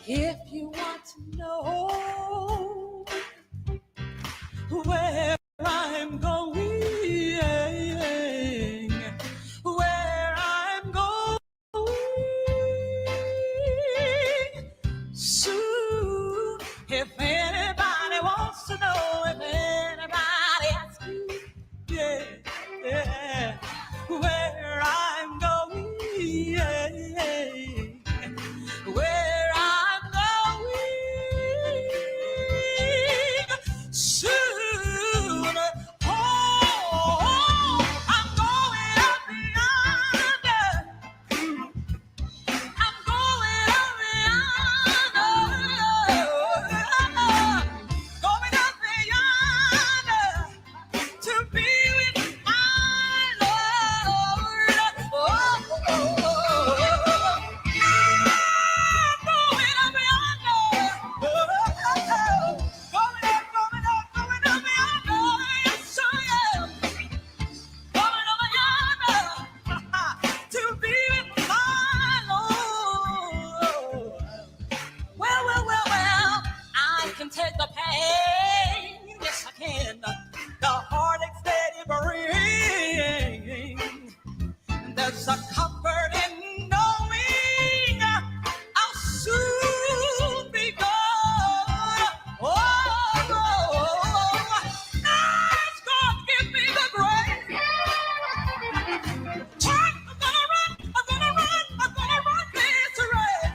If you want to know where I'm going, where I'm going soon. If anybody wants to know, if anybody asks you, yeah, yeah, where I'm going, yeah, where I'm going soon. Oh, I'm going up yonder. I'm going up yonder. Going up yonder to be with my Lord. Oh, going up yonder. Going up yonder. Yes, I am. Going up yonder to be with my Lord. Well, I can take the pain. Yes, I can. The heartaches that it brings. There's a comfort in knowing I'll soon be gone. God's gonna give me the grace. I'm gonna run this race.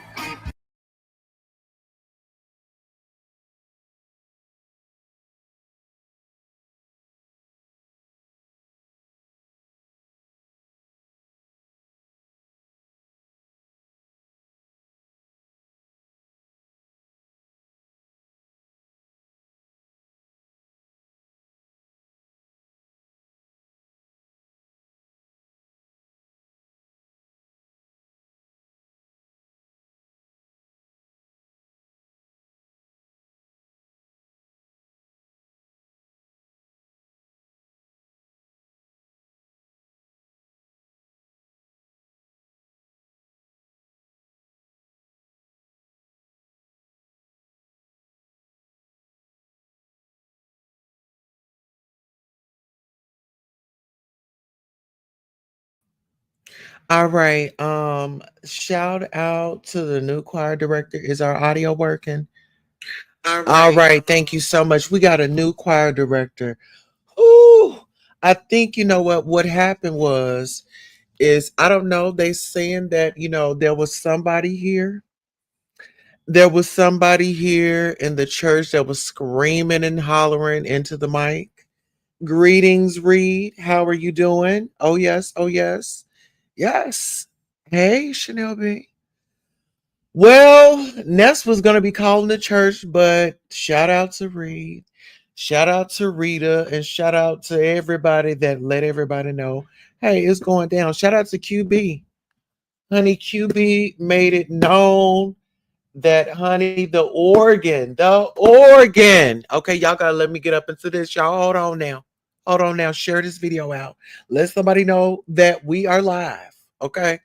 All right. Shout out to the new choir director. Is our audio working? All right. Thank you so much. We got a new choir director. Ooh, I think you know what happened was is I don't know. They saying that there was somebody here. There was somebody here in the church that was screaming and hollering into the mic. Greetings, Reed. How are you doing? Oh yes. Oh yes. Yes. Hey, Chanel B. Well, Ness was going to be calling the church, but shout out to Reed, shout out to Rita, and shout out to everybody that let everybody know, hey, it's going down. Shout out to QB. Honey, QB made it known that, honey, the organ. Okay, y'all got to let me get up into this. Y'all, hold on now. Hold on now. Share this video out. Let somebody know that we are live. Okay.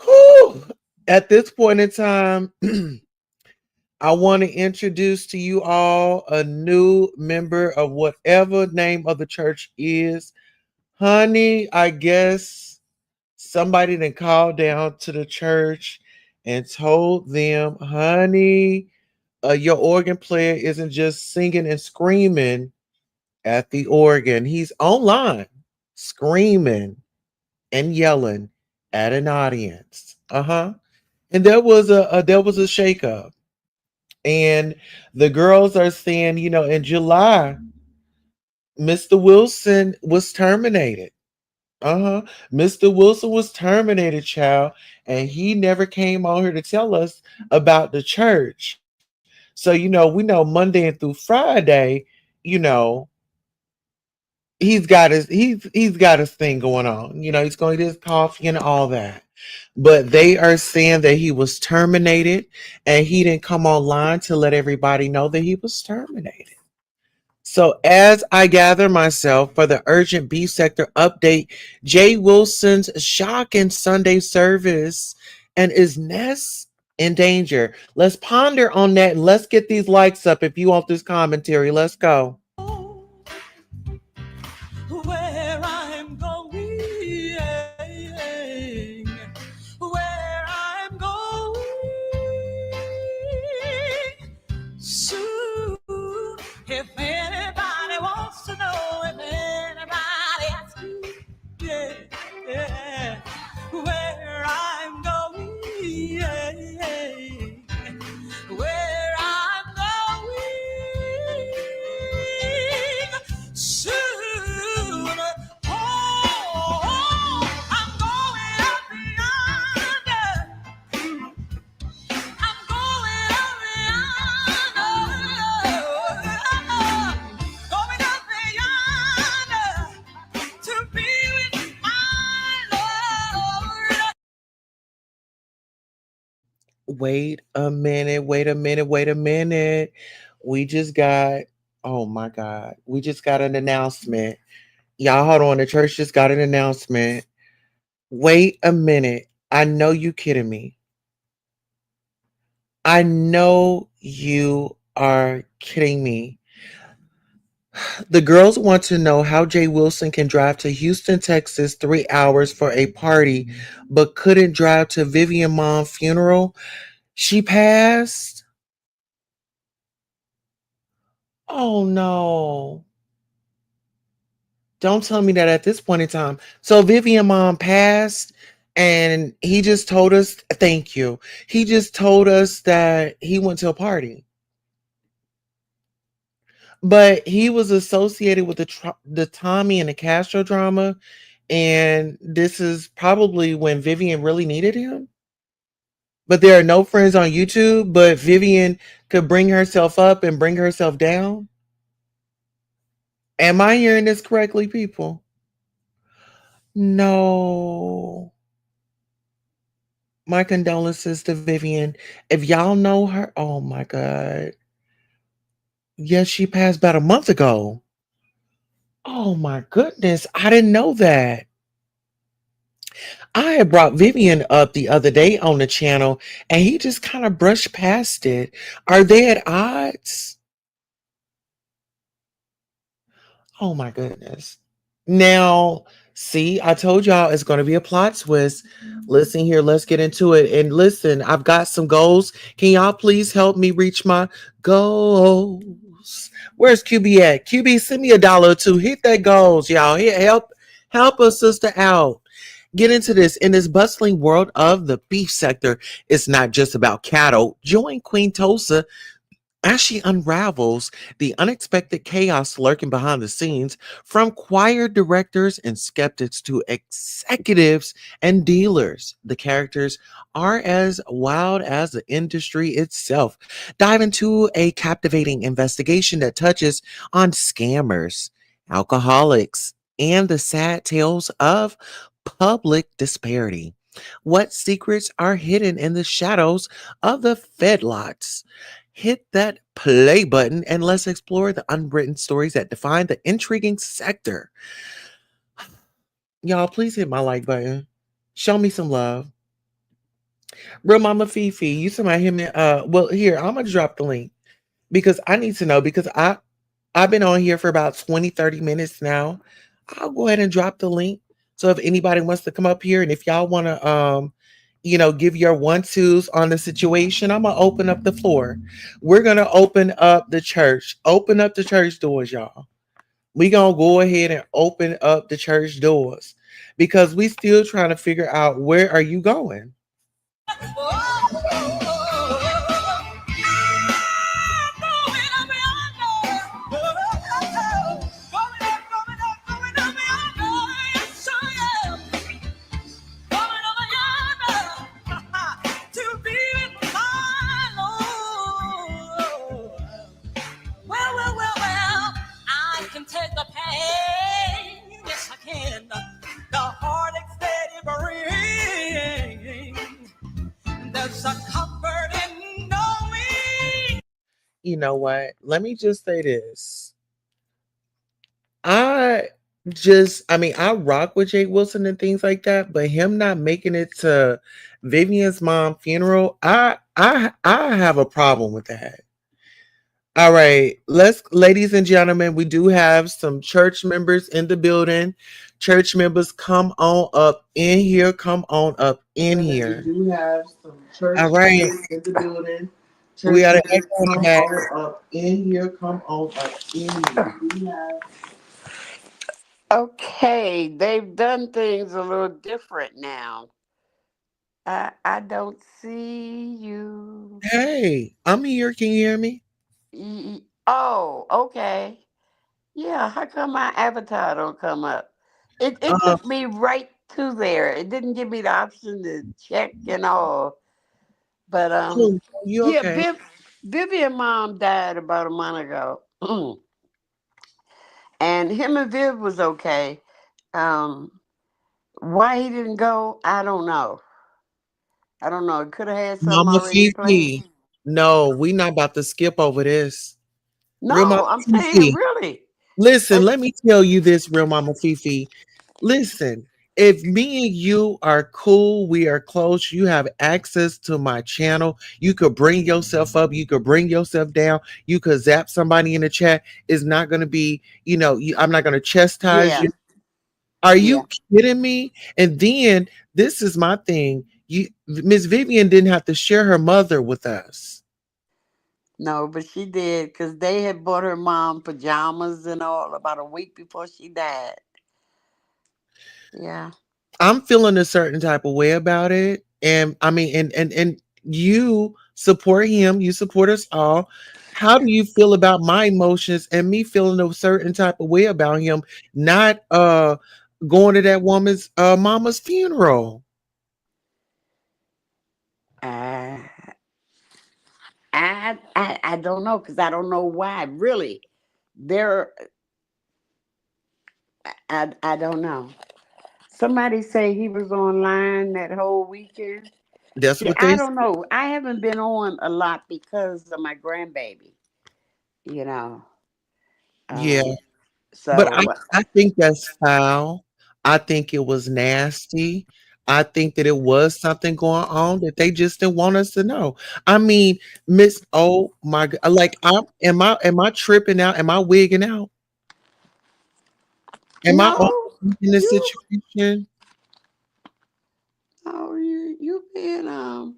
Whew. At this point in time, I want to introduce to you all a new member of whatever name of the church is. Honey, I guess somebody then called down to the church and told them, honey, your organ player isn't just singing and screaming at the organ. He's online screaming and yelling at an audience. Uh-huh. And there was a shakeup. And the girls are saying, in July, Mr. Wilson was terminated. Uh-huh. Mr. Wilson was terminated, child, and he never came on here to tell us about the church. So, we know Monday and through Friday, you know, he's got his thing going on. He's going to his coffee and all that. But they are saying that he was terminated and he didn't come online to let everybody know that he was terminated. So, as I gather myself for the urgent B sector update, Jay Wilson's shocking Sunday service, and is Ness in danger? Let's ponder on that and let's get these likes up if you want this commentary. Let's go. Where I'm going, where I'm going soon. If anybody wants to know, if anybody asks you, yeah, yeah, where I'm going, where I'm going soon. Oh, I'm going up yonder. I'm going up yonder. Going up yonder to be with my Lord. Wait a minute, wait a minute, wait a minute. We just got, oh my God, we just got an announcement. Y'all, hold on. The church just got an announcement. Wait a minute. I know you kidding me. I know you are kidding me. The girls want to know how Jay Wilson can drive to Houston, Texas, 3 hours for a party, but couldn't drive to Vivian mom's funeral. She passed. Oh no. Don't tell me that at this point in time. So Vivian mom passed and he just told us, thank you. He just told us that he went to a party. But he was associated with the Tommy and the Castro drama, and this is probably when Vivian really needed him. But there are no friends on YouTube, but Vivian could bring herself up and bring herself down. Am I hearing this correctly, people? No. My condolences to Vivian. If y'all know her, oh my God. Yes, she passed about a month ago. Oh my goodness. I didn't know that. I had brought Vivian up the other day on the channel and he just kind of brushed past it. Are they at odds? Oh my goodness. Now, see, I told y'all it's going to be a plot twist. Listen here, let's get into it. And listen, I've got some goals. Can y'all please help me reach my goals? Where's QB at? QB, send me $1 or two. Hit that goals, y'all. Help a sister out. Get into this. In this bustling world of the beef sector, it's not just about cattle. Join Queen Tulsa as she unravels the unexpected chaos lurking behind the scenes, from choir directors and skeptics to executives and dealers. The characters are as wild as the industry itself. Dive into a captivating investigation that touches on scammers, alcoholics, and the sad tales of public disparity. What secrets are hidden in the shadows of the feedlots? Hit that play button and let's explore the unwritten stories that define the intriguing sector. Y'all, please hit my like button. Show me some love. Real Mama Fifi, you somebody hit me. Well, here, I'm gonna drop the link because I need to know because I've been on here for about 20, 30 minutes now. I'll go ahead and drop the link. So if anybody wants to come up here and if y'all want to give your 1-2s on the situation, I'm gonna open up the floor. We're gonna open up the church. Open up the church doors, y'all. We gonna go ahead and open up the church doors because we still trying to figure out where are you going. I can take the pain, yes I can. The heartache that it brings. you know what? Let me just say this. I I mean, I rock with Jake Wilson and things like that, but him not making it to Vivian's mom funeral, I have a problem with that. All right, let's, ladies and gentlemen, we do have some church members in the building. Church members, come on up in here. Come on up in here. We do have some church All right. members in the building. We Church got an members, echo in the come back. on up in here. Come on up in here. We have Okay, they've done things a little different now. I don't see you. Hey, I'm here. Can you hear me? Oh, okay. Yeah, how come my avatar don't come up? It Uh, took me right to there. It didn't give me the option to check and all. But oh, you yeah, okay? Vivian mom died about a month ago. And him and Viv was okay. Um why he didn't go, I don't know. I don't know. It could have had something Mama already planned. Fifi. No, we not about to skip over this. Real Mama No, I'm saying Fifi. really. Listen, Uh, let me tell you this, Real Mama Fifi. Listen, if me and you are cool, we are close, you have access to my channel. You could bring yourself up, you could bring yourself down, you could zap somebody in the chat. It's not going to be, I'm not going to chastise yeah, you. Are yeah. you kidding me? And then this is my thing. Miss Vivian didn't have to share her mother with us. No, but she did because they had bought her mom pajamas and all about a week before she died. Yeah. I'm feeling a certain type of way about it. And I mean, and you support him, you support us all. How do you feel about my emotions and me feeling a certain type of way about him not going to that woman's mama's funeral? Uh, I don't know because I don't know why. Really, there. I don't know. Somebody say he was online that whole weekend. That's See, what I they don't know. I haven't been on a lot because of my grandbaby. You know. yeah. Um. But So I think that's foul. I think it was nasty. I think that it was something going on that they just didn't want us to know. I mean, Miss, oh my God, like am I tripping out? Am I wigging out? Am I no, in this you situation? no you being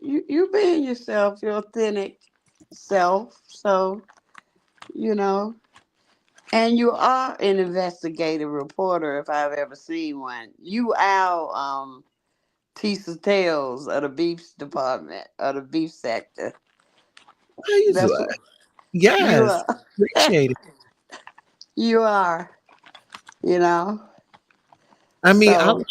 you being yourself, your authentic self. So you know, and you are an investigative reporter if I've ever seen one. You our Tisa Tales of the beef department of the beef sector. How you do That's it? what you Yes, are. appreciate it. You are. You know. I mean, So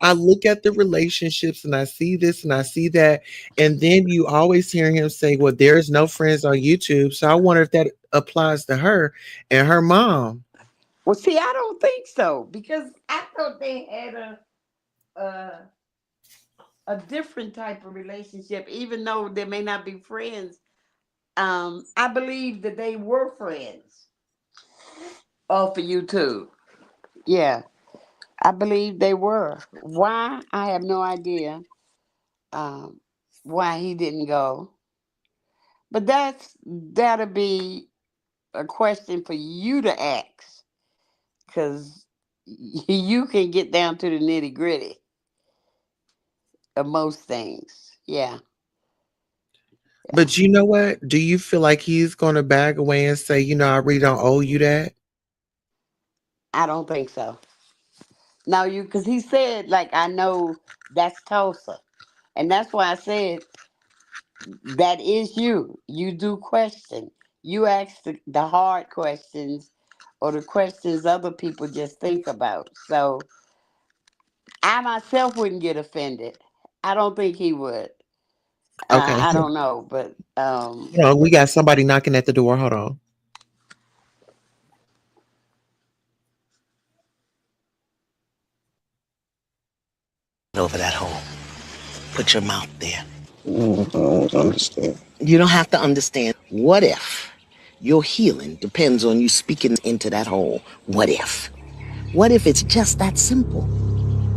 I look at the relationships and I see this and I see that, and then you always hear him say, "Well, there's no friends on YouTube." So I wonder if that applies to her and her mom. well, see, I don't think so because I thought they had a a different type of relationship, even though they may not be friends. I believe that they were friends off of YouTube. Yeah, I believe they were. Why? I have no idea. Um, why he didn't go, but that'll be a question for you to ask, because you can get down to the nitty gritty of most things. Yeah, yeah. But you know what? Do you feel like he's going to back away and say, I really don't owe you that? I don't think so. No, you because he said like I know that's Tulsa, and that's why I said that is you. You do question. You ask the hard questions or the questions other people just think about. So I myself wouldn't get offended. I don't think he would. Okay, I don't know, but we got somebody knocking at the door. Hold on. Over that hole. Put your mouth there. I don't understand. You don't have to understand. What if your healing depends on you speaking into that hole? What if? What if it's just that simple?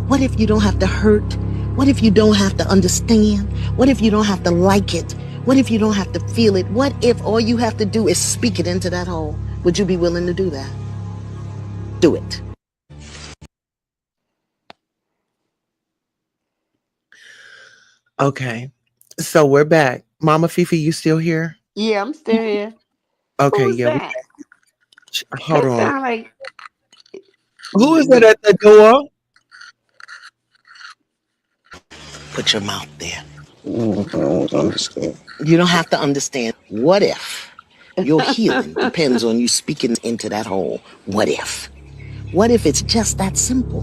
What if you don't have to hurt? What if you don't have to understand? What if you don't have to like it? What if you don't have to feel it? What if all you have to do is speak it into that hole? Would you be willing to do that? Do it. Okay. So we're back. Mama Fifi, you still here? Yeah, I'm still here. Who Okay, was yeah. that? Hold That on. sound like Who is that the at the door? Put your mouth there. I don't understand. You don't have to understand. What if your healing depends on you speaking into that hole? What if? What if it's just that simple?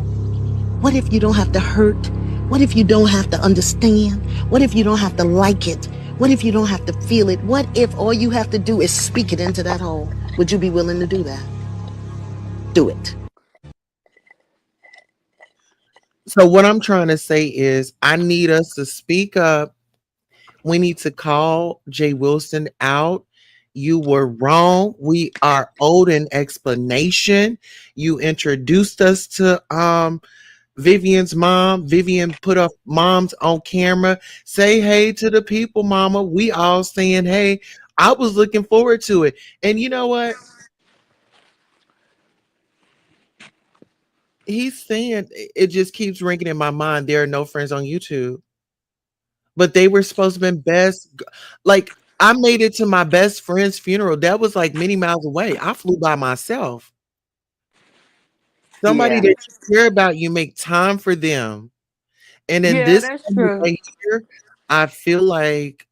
What if you don't have to hurt? What if you don't have to understand? What if you don't have to like it? What if you don't have to feel it? What if all you have to do is speak it into that hole? Would you be willing to do that? Do it. So what I'm trying to say is I need us to speak up. We need to call Jay Wilson out. You were wrong. We are owed an explanation. You introduced us to Vivian's mom. Vivian put up moms on camera. Say hey to the people, mama. We all saying hey. I was looking forward to it. And you know what? He's saying it just keeps ringing in my mind. There are no friends on YouTube. But they were supposed to have been best. Like I made it to my best friend's funeral. That was like many miles away. I flew by myself. Somebody yeah. that you care about, you make time for them. And in Yeah, this that's moment true. right here, I feel like,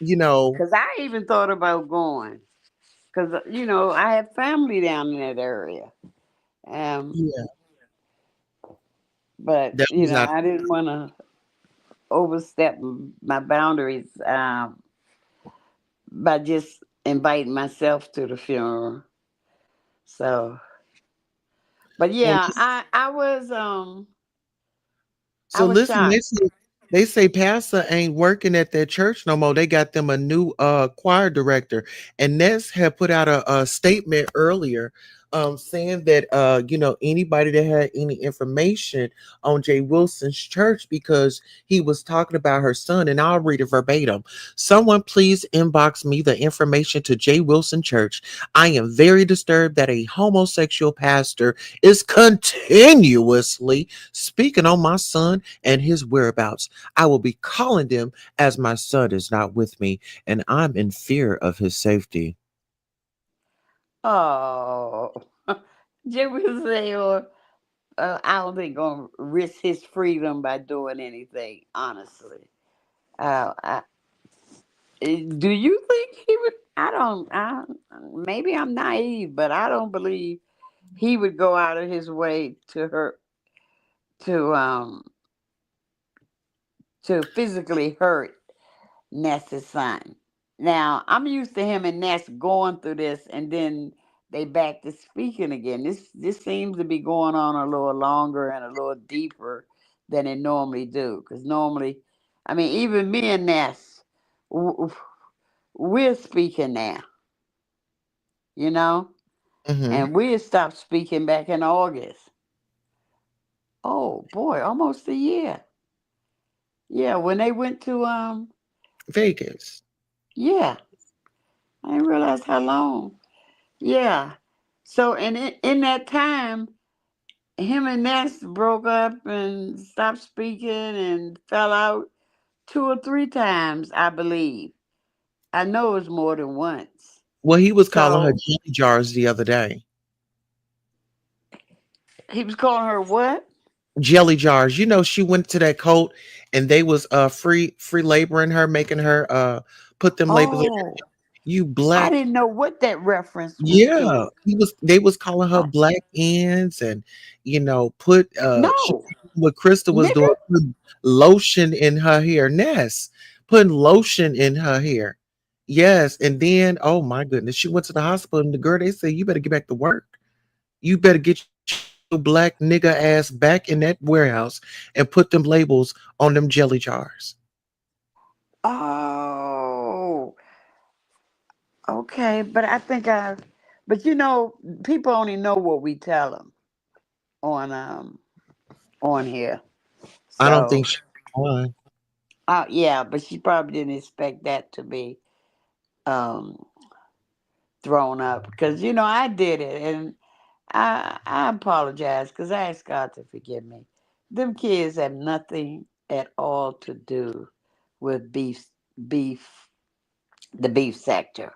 you know, Cause I even thought about going. Cause I have family down in that area. Um, yeah, but that was not I didn't want to overstep my boundaries by just inviting myself to the funeral. So, but well. yeah, I So was listen, shocked. they say Pastor ain't working at that church no more. They got them a new choir director. And Ness had put out a statement earlier saying that anybody that had any information on Jay Wilson's church because he was talking about her son, and I'll read it verbatim. Someone please inbox me the information to Jay Wilson Church. I am very disturbed that a homosexual pastor is continuously speaking on my son and his whereabouts. I will be calling them as my son is not with me and I'm in fear of his safety. Oh, Jim was say, or I don't think gonna risk his freedom by doing anything. Honestly, I, do you think he would? I don't. Maybe I'm naive, but I don't believe he would go out of his way to to physically hurt Ness's son. Now I'm used to him and Ness going through this, and then they back to speaking again. This seems to be going on a little longer and a little deeper than it normally do. Because normally, I mean, even me and Ness, w- we're speaking now, you know, Hmm. and we stopped speaking back in August. Oh boy, almost a year. Yeah, when they went to Vegas. yeah, I didn't realize how long. Yeah. So and in that time, him and Ness broke up and stopped speaking and fell out 2 or 3 times, I believe. I know it was more than once. Well, he was calling her So jelly jars the other day. he was calling her what? Jelly jars. She went to that coat and they was free laboring her, making her put them labels in. Oh, You I black. didn't know what that reference was Yeah. to. They was calling her I, black ends and put she no, what Krista was nigga. doing, putting lotion in her hair. Ness putting lotion in her hair. Yes. And then oh my goodness, she went to the hospital and the girl they said, you better get back to work. You better get your black nigga ass back in that warehouse and put them labels on them jelly jars. Oh, okay. But I think but people only know what we tell them on on here. I don't So, think she won. yeah, but she probably didn't expect that to be um thrown up because I did it, and I apologize because I asked God to forgive me. Them kids have nothing at all to do with beef, the beef sector.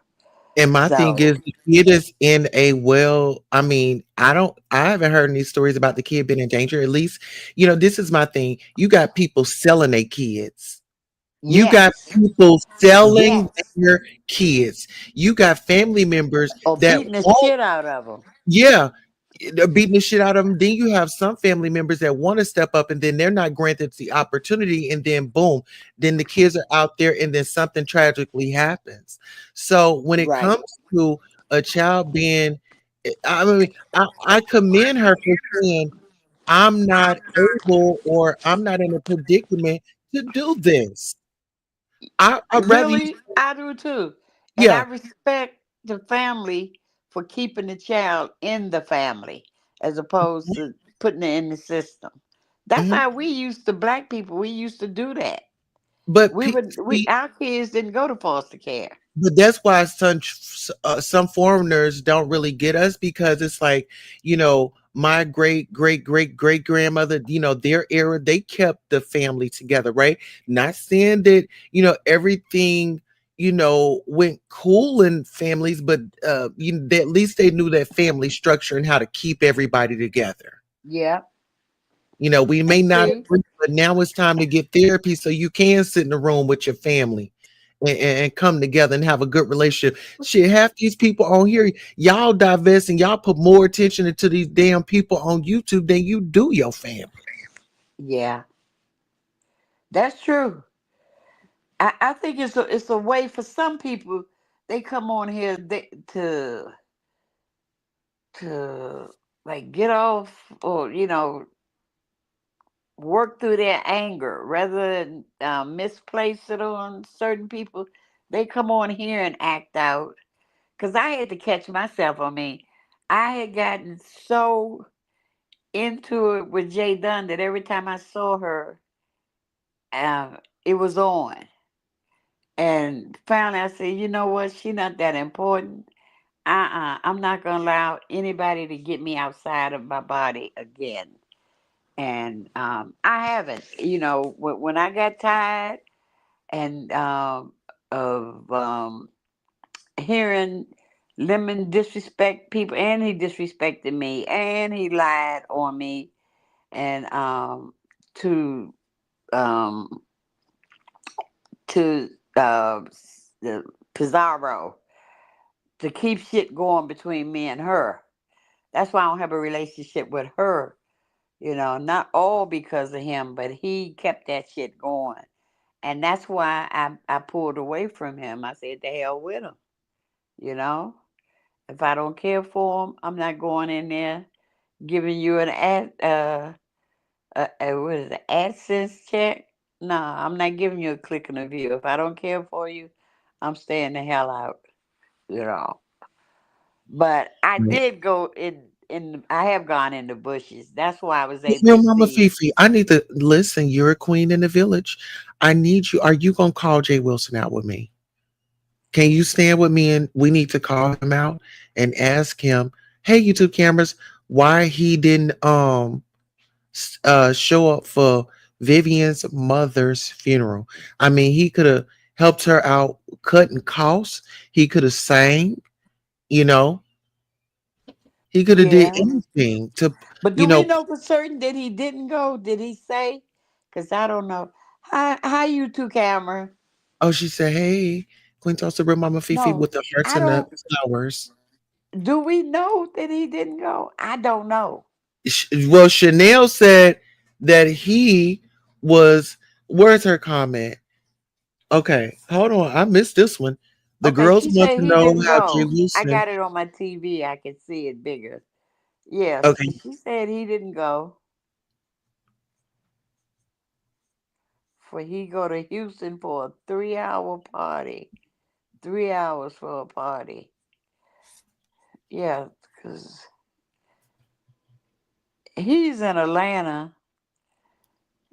And my thing So is, the kid is in a well. I mean, I haven't heard any stories about the kid being in danger. At least, this is my thing. You got people selling their kids. You got yes, people selling yes, their kids. You got family members or that beating the won't. shit out of them. Yeah, they're beating the shit out of them. Then you have some family members that want to step up, and then they're not granted the opportunity, and then boom, then the kids are out there, and then something tragically happens. So when it Right. comes to a child being, I mean, I commend her for saying, "I'm not able, or I'm not in a predicament to do this." I'd rather you, Really, I do too. And I yeah. respect the family for keeping the child in the family as opposed to putting it in the system. That's Mhm. how we used to, black people, we used to do that. But We would we see, our kids didn't go to foster care. but that's why some foreigners don't really get us, because it's like, my great great great great grandmother, their era, they kept the family together, right? Not saying that everything went cool in families, but at least they knew that family structure and how to keep everybody together. Yeah. We may And not see, agree, but now it's time to get therapy so you can sit in the room with your family and come together and have a good relationship. Shit, half these people on here, y'all divest and y'all put more attention into these damn people on YouTube than you do your family. yeah, that's true. I think it's a way for some people, they come on here to like get off, or work through their anger rather than misplace it on certain people. They come on here and act out. Because I had to catch myself. I mean, I had gotten so into it with Jay Dunn that every time I saw her, it was on. And finally I said, you know what? She not that important. I'm not going to allow anybody to get me outside of my body again. And I haven't. When I got tired and of hearing Lemon disrespect people, and he disrespected me, and he lied on me, and to um, to the Pizarro to keep shit going between me and her. That's why I don't have a relationship with her. Not all because of him, but he kept that shit going. And that's why I pulled away from him. I said, the hell with him. You know, if I don't care for him, I'm not going in there giving you an what is it, AdSense check. Nah, I'm not giving you a click and a view. If I don't care for you, I'm staying the hell out. You know. But I did go in. I have gone in the bushes. That's why I was able to Mama see. Fifi, I need to listen. You're a queen in the village. I need you. Are you gonna call Jay Wilson out with me? Can you stand with me, and we need to call him out and ask him, hey, YouTube cameras, why he didn't show up for Vivian's mother's funeral? I mean, he could have helped her out cutting costs. He could have sang, you know, he could have did Yeah. anything to, But do you we know. know for certain that he didn't go? Did he say? Because I don't know. Hi, you two, camera. Oh, she said, hey, Queen Tulsa, bring Mama Fifi No, with the hearts I and the don't. flowers. Do we know that he didn't go? I don't know. Well, Chanel said that he was. Where's her comment? Okay, hold on. I missed this one. The Okay, girls she want said to he know didn't how Jay go. I Wilson. got it on my TV. I can see it bigger. Yes, Okay, she said he didn't go for he go to Houston for a 3 hour party. 3 hours for a party. Yeah, because he's in Atlanta.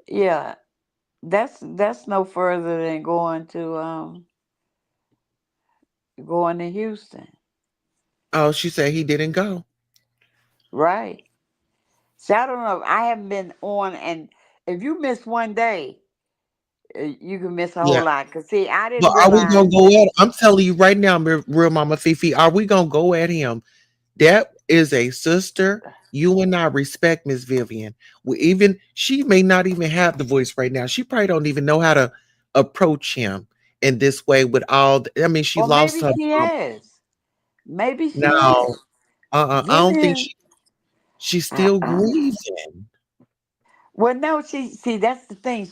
Yeah, that's no further than going to Houston. Oh, she said he didn't go. Right. So I don't know. I haven't been on, and if you miss one day, you can miss a Yeah. whole lot. Cause see, I But didn't are we gonna realize. go at? I'm telling you right now, real Mama Fifi. Are we gonna go at him? That is a sister. You and I respect Miss Vivian. We even she may not even have the voice right now. She probably don't even know how to approach him in this way with all. I mean, she Or lost maybe her she mom. has. Maybe she has. No, I don't think Vivian. she's Uh, still uh, grieving. well, no, she see that's the thing.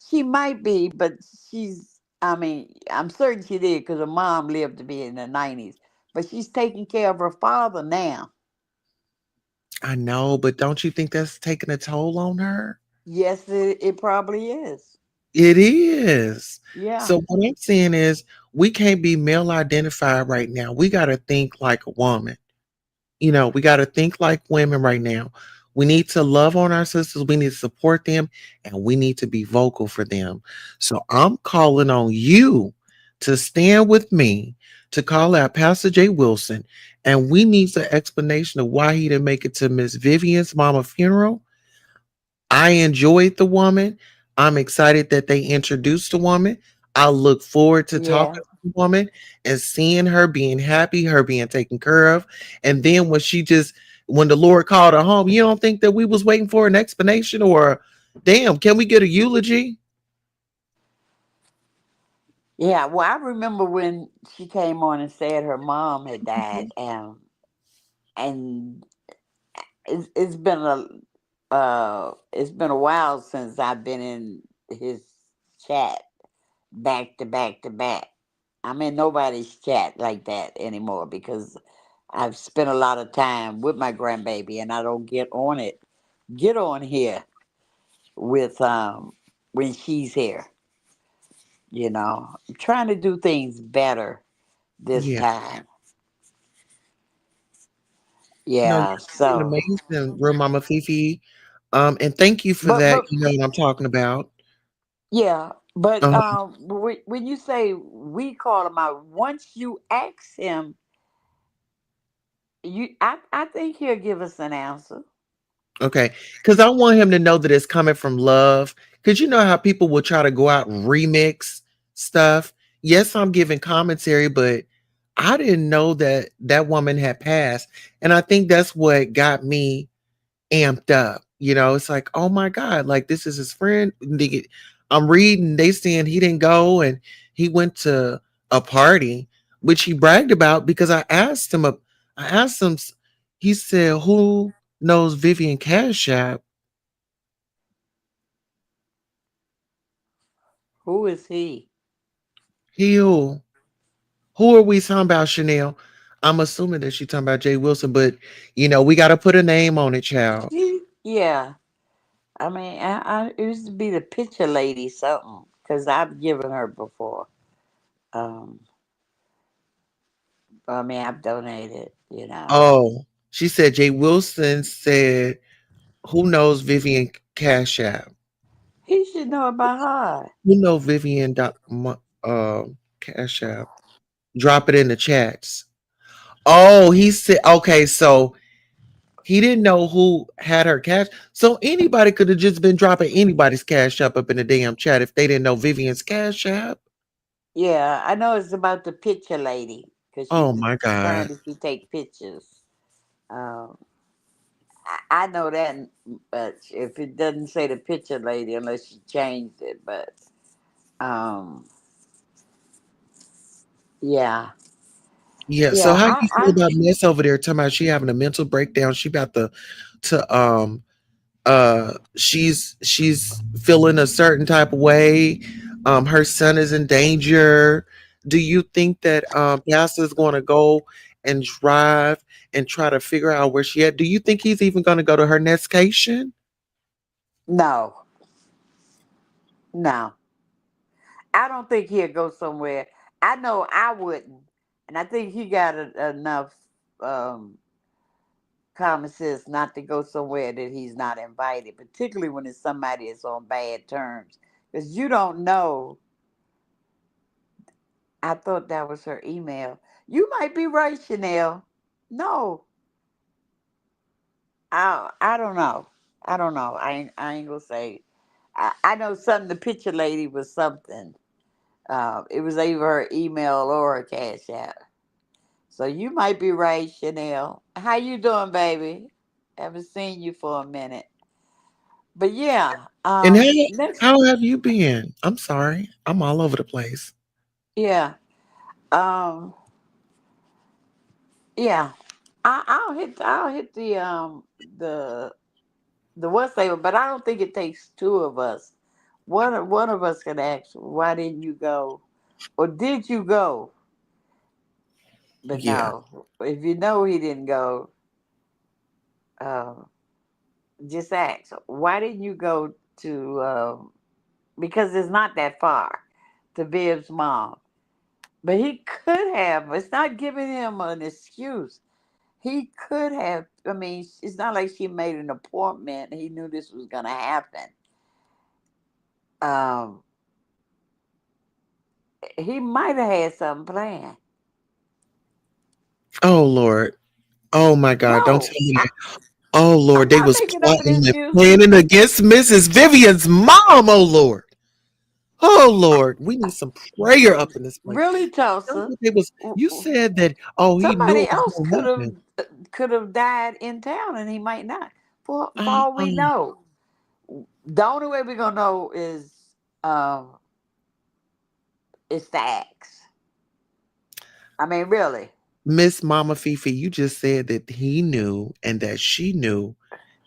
She might be, but she's. I mean, I'm certain she did because her mom lived to be in the 90s. But she's taking care of her father now. I know, but don't you think that's taking a toll on her? Yes, it probably is. It is. Yeah. So what I'm saying is we can't be male identified right now. We got to think like a woman. We got to think like women right now. We need to love on our sisters. We need to support them and we need to be vocal for them. So I'm calling on you to stand with me to call out Pastor Jay Wilson. And we need an explanation of why he didn't make it to Miss Vivian's mama funeral. I enjoyed the woman. I'm excited that they introduced the woman. I look forward to Yeah. talking to the woman and seeing her being happy, her being taken care of. And then when the Lord called her home, you don't think that we was waiting for an explanation or damn, can we get a eulogy? Yeah. Well, I remember when she came on and said her mom had died, and it's been a while since I've been in his chat back to back to back. I'm in nobody's chat like that anymore because I've spent a lot of time with my grandbaby and I don't get on here with when she's here. I'm trying to do things better this Yeah. time. No, you're Yeah. doing So, amazing, real Mama Fifi. And thank you for that. but You know what I'm talking about. yeah, but Um, when you say we call him out, once you ask him, I think he'll give us an answer. Okay, because I want him to know that it's coming from love. Because you know how people will try to go out and remix stuff. Yes, I'm giving commentary, but I didn't know that that woman had passed, and I think that's what got me amped up. It's like, oh my god, like this is his friend. I'm reading, they saying he didn't go, and he went to a party, which he bragged about because I asked him, he said, "Who knows Vivian Cash App?" Who is he? Who? Who are we talking about, Chanel? I'm assuming that she's talking about Jay Wilson, but we got to put a name on it, child. Yeah, I mean, it used to be the picture lady something because I've given her before. Um, I mean, I've donated. Oh, she said Jay Wilson said, "Who knows Vivian Cash App? He should know about her. Who know Vivian Cash App? Drop it in the chats." Oh, he said, okay, so he didn't know who had her cash. So anybody could have just been dropping anybody's cash up in the damn chat if they didn't know Vivian's cash app. Yeah, I know it's about the picture lady because Oh she's my God. concerned if you take pictures. Um, I know that, but if it doesn't say the picture lady, unless she changed it, but um, yeah, Yeah. So yeah, how I, you feel I about Ness over there talking about she having a mental breakdown? She about to she's feeling a certain type of way. Her son is in danger. Do you think that Pastor's gonna go and drive and try to figure out where she at? Do you think he's even gonna go to her next cation? no, No, I don't think he'll go somewhere. I know I wouldn't, and I think he got enough um, common sense not to go somewhere that he's not invited, particularly when it's somebody that's on bad terms, because you don't know. I thought that was her email. You might be right, Chanel. No, I don't know. I don't know. I ain't gonna say. I know something. The picture lady was something. It was either her email or her cash app. So you might be right, Chanel. How you doing, baby? Haven't seen you for a minute. But yeah, And next, how have you been? I'm sorry. I'm all over the place. yeah, um, yeah. I'll hit the the what's name, but I don't think it takes two of us. One of us can ask, why didn't you go, or did you go? But Yeah. no, if you know he didn't go, uh, just ask, why didn't you go to? Because it's not that far to Viv's mom. But he could have. It's not giving him an excuse. He could have. I mean, it's not like she made an appointment. He knew this was going to happen. Um, he might have had something planned. Oh Lord. Oh my God. Don't No, tell me that. Oh Lord. I'm They not was making up an plotting and excuse. planning against Mrs. Vivian's mom. Oh Lord. Oh Lord. We need some prayer up in this place. Really, Tell me Tulsa. they was you said that oh he knew Somebody it was else gonna happen. could have died in town, and he might not. For Uh, all we um, know, the only way we're gonna know um is the acts. I mean, really. Miss Mama Fifi, you just said that he knew and that she knew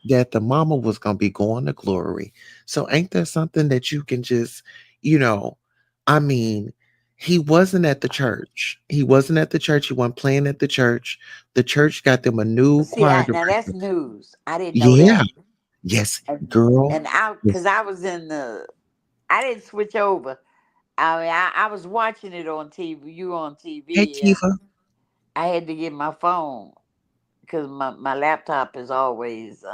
that the mama was gonna be going to glory. So ain't there something that you can just, you know, I mean, he wasn't at the church. He wasn't at the church. He wasn't playing at the church. The church got them a new See, choir now that's director. news. I didn't know Yeah. that. Yes, And girl. and I, Yes. because I was I didn't switch over. I mean, I was watching it on TV. You on Hey TV, and Kiva. I had to get my phone because my laptop is always.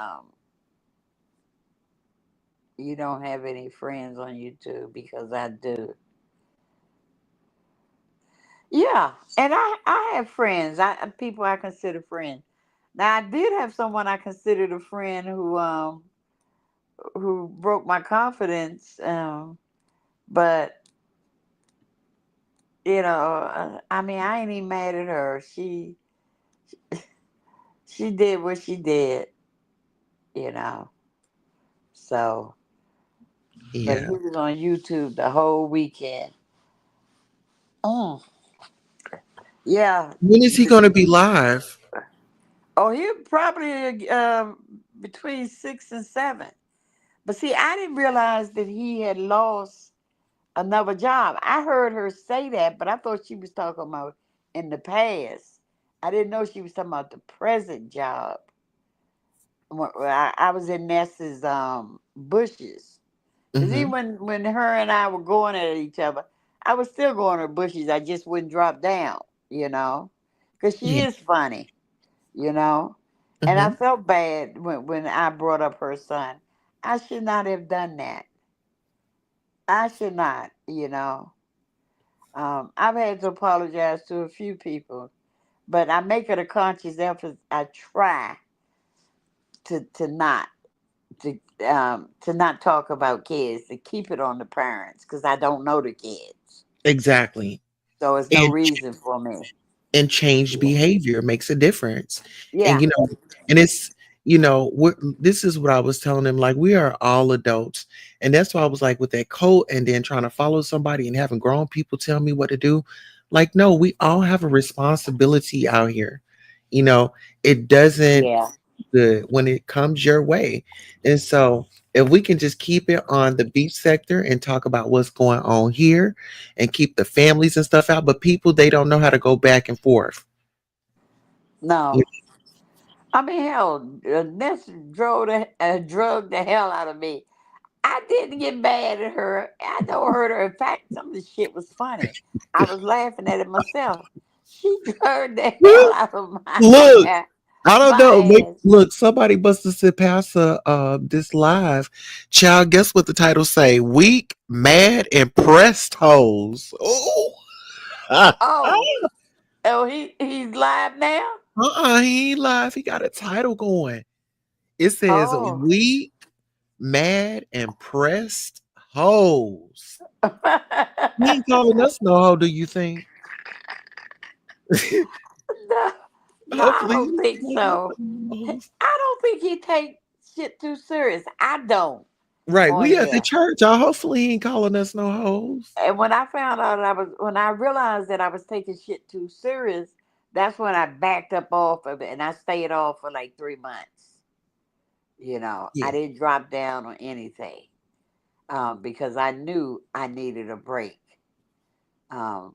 You don't have any friends on YouTube because I do. Yeah, and I have friends. People I consider friends. Now I did have someone I considered a friend who broke my confidence. But I mean, I ain't even mad at her. She did what she did, you know. So, but he Yeah. was on YouTube the whole weekend. Mm, yeah. When is he gonna be live? Oh, he probably between 6 and 7. But see, I didn't realize that he had lost another job. I heard her say that, but I thought she was talking about in the past. I didn't know she was talking about the present job. When I was in Ness's bushes. Because even Hmm. when her and I were going at each other, I was still going to her bushes. I just wouldn't drop down, you know. Because she Yeah. is funny, you know. And I Hmm. felt bad when I brought up her son. I should not have done that. I should not, you know. I've had to apologize to a few people, but I make it a conscious effort. I try to not to not talk about kids, to keep it on the parents because I don't know the kids, Exactly. so it's no And reason for me. and changed Yeah, behavior makes a difference. And yeah. and it's this is what I was telling him, like we are all adults. And that's why I was like with that quote and then trying to follow somebody and having grown people tell me what to do. Like, no, we all have a responsibility out here. You know, it doesn't Yeah. good when it comes your way. And so if we can just keep it on the beach sector and talk about what's going on here and keep the families and stuff out, but people they don't know how to go back and forth. No, I mean hell, Ness drove drug the hell out of me. I didn't get mad at her. I know hurt her. In fact, some of the shit was funny. I was laughing at it myself. She turned the hell out of Look, my I don't my know. ass. Look, somebody must have said past this live. Child, guess what the title say? Weak, mad, and pressed hoes. Oh. Oh, oh, he's live now. He ain't live. He got a title going. It says Oh, weak, mad, and pressed hoes. He ain't calling us no hoe, do you think? no, no, I Hopefully don't he's think calling us so. no hoes. I don't think he take shit too serious. I don't Right. on We at the here. church. Y'all hopefully he ain't calling us no hoes. And when I found out when I realized that I was taking shit too serious, that's when I backed up off of it and I stayed off for like 3 months. I Yeah. didn't drop down on anything because I knew I needed a break. Um,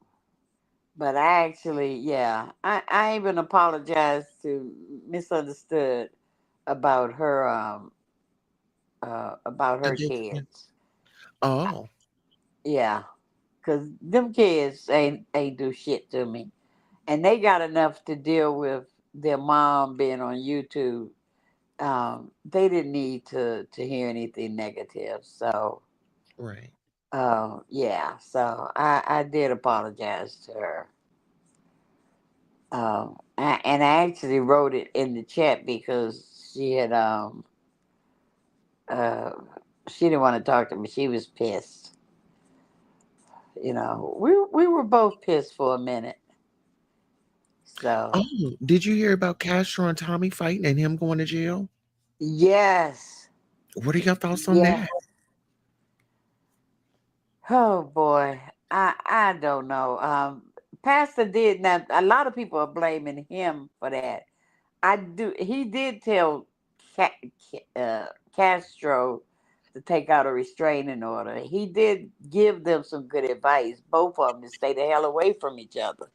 but I actually, yeah, I even apologized to Misunderstood about her Addiction. kids. Oh, Yeah, cause them kids ain't do shit to me, and they got enough to deal with their mom being on YouTube. They didn't need to hear anything negative. So, right. yeah. So I did apologize to her. And I actually wrote it in the chat because uh, she didn't want to talk to me. She was pissed. We were both pissed for a minute. So Oh, did you hear about Castro and Tommy fighting and him going to jail? yes, What are your thoughts on yeah. that? Oh boy, I don't know. Pastor did not. A lot of people are blaming him for that. I do. He did tell Ca- Castro to take out a restraining order. He did give them some good advice, both of them, to stay the hell away from each other.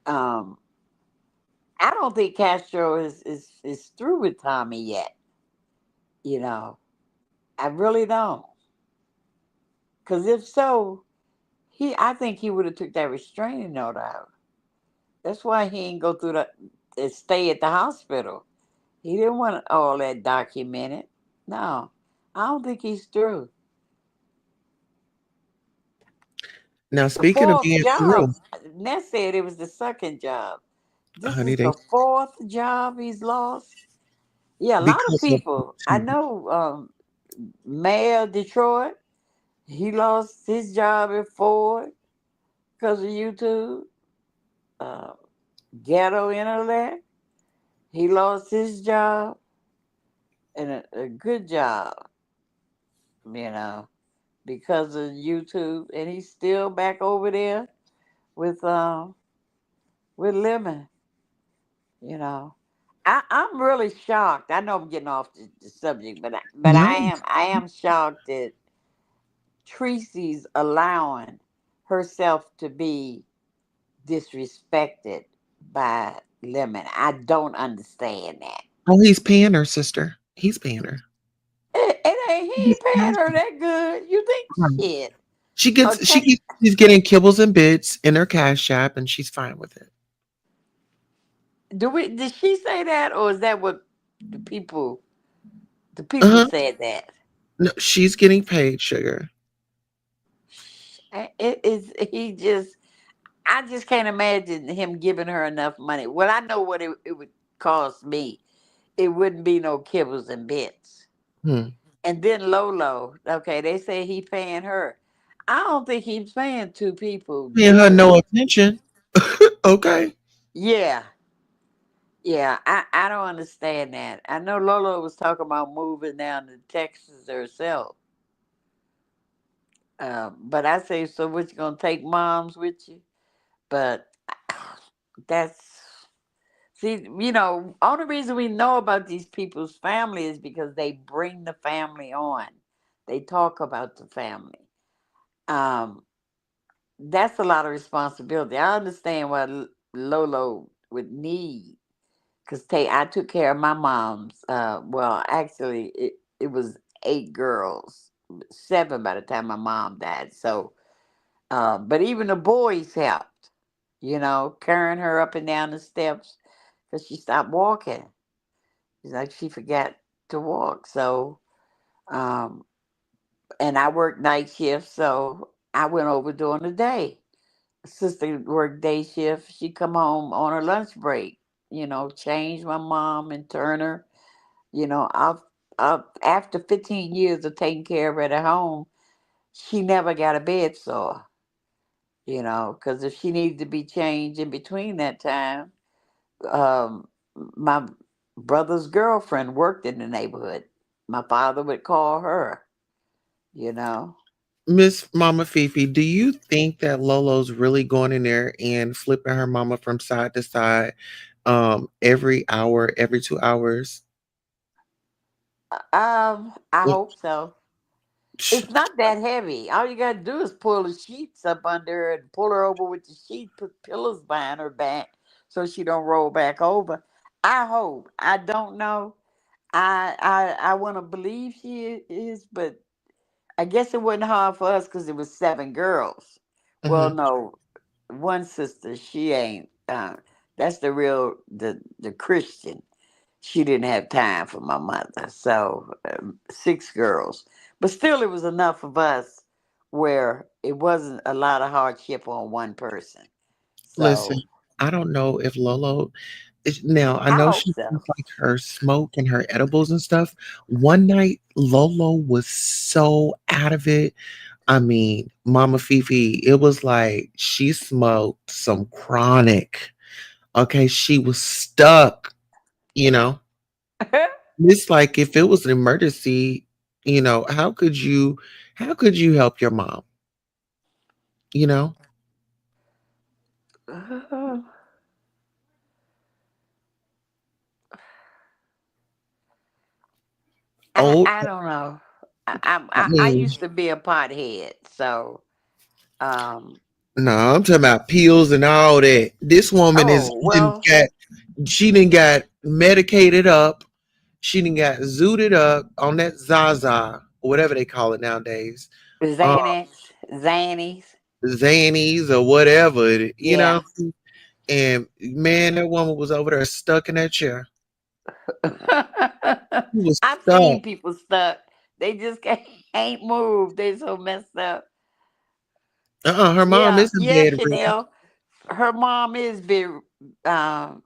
Um, I don't think Castro is through with Tommy yet. You know, I really don't. Because if so, I think he would have took that restraining order out. That's why he ain't go through the stay at the hospital. He didn't want all that documented. No, I don't think he's through. Now, The speaking of fourth being through, job, Ness said it was the second job. This honey, is they the fourth job he's lost. Yeah, a lot of because of people. I know Mayor of Detroit, he lost his job at Ford because of YouTube. Uh, Ghetto Intellect, he lost his job and a good job, you know, because of YouTube. And he's still back over there with Lemon. You know, I'm really shocked. I know I'm getting off the subject, but no, I am shocked that Tracy's allowing herself to be disrespected by Lemon. I don't understand that. oh, he's paying her, sister. He's paying her. It ain't he He's ain't paying paying her that good. You think her. shit? She Okay. gets she's getting kibbles and bits in her cash app, and she's fine with it. Did she say that or is that what the people the people Uh-huh. said that? No, she's getting paid, sugar. It is he just I just can't imagine him giving her enough money. Well, I know what it would cost me. It wouldn't be no kibbles and bits. Hmm. And then Lolo, okay, they say he paying her. I don't think he's paying two people Paying her different. no attention. Okay. Yeah, yeah, I don't understand that. I know Lolo was talking about moving down to Texas herself. But I say, so what you gonna take moms with you? But that's see, only reason we know about these people's family is because they bring the family on. They talk about the family. Um, that's a lot of responsibility. I understand what Lolo would need because I took care of my mom's. Well, actually, it was 8 girls. 7 by the time my mom died. So, but even the boys helped, carrying her up and down the steps because she stopped walking. It's like she forgot to walk. So, um, and I worked night shift, so I went over during the day. Sister worked day shift. She come home on her lunch break. Change my mom and turn her. After 15 years of taking care of her at home, she never got a bed sore. Because if she needed to be changed in between that time, um, my brother's girlfriend worked in the neighborhood. My father would call her. You know. Miss Mama Fifi, do you think that Lolo's really going in there and flipping her mama from side to side every hour, every 2 hours? I Mm, hope so. It's not that heavy. All you gotta do is pull the sheets up under her and pull her over with the sheet, put pillows behind her back so she don't roll back over. I hope. I don't know. I want to believe is, but I guess it wasn't hard for us because it was 7 girls. Well, mhm. no, one sister she ain't. That's the Christian. She didn't have time for my mother. So 6 girls, but still, it was enough of us where it wasn't a lot of hardship on one person. Listen, So I don't know if Lolo now I I know hope she so. does like her smoke and her edibles and stuff. One night Lolo was so out of it. I mean, Mama Fifi, it was like she smoked some chronic. Okay, she was stuck, you know. It's like if it was an emergency, how could you help your mom? You know? Old I don't know. I I mean, used to be a pothead, so um. no, I'm talking about pills and all that. This woman is Oh didn't well, got she didn't got medicated up. She didn't got zooted up on that Zaza, or whatever they call it nowadays. Uh Xanax, Xannies. Xannies or whatever, Yeah. and man, that woman was over there stuck in that chair. She was I've stuck. seen people stuck. They just can't move. They so messed up. Her mom Yeah, isn't yeah, bedridden. Chanel. Her mom is big. Um,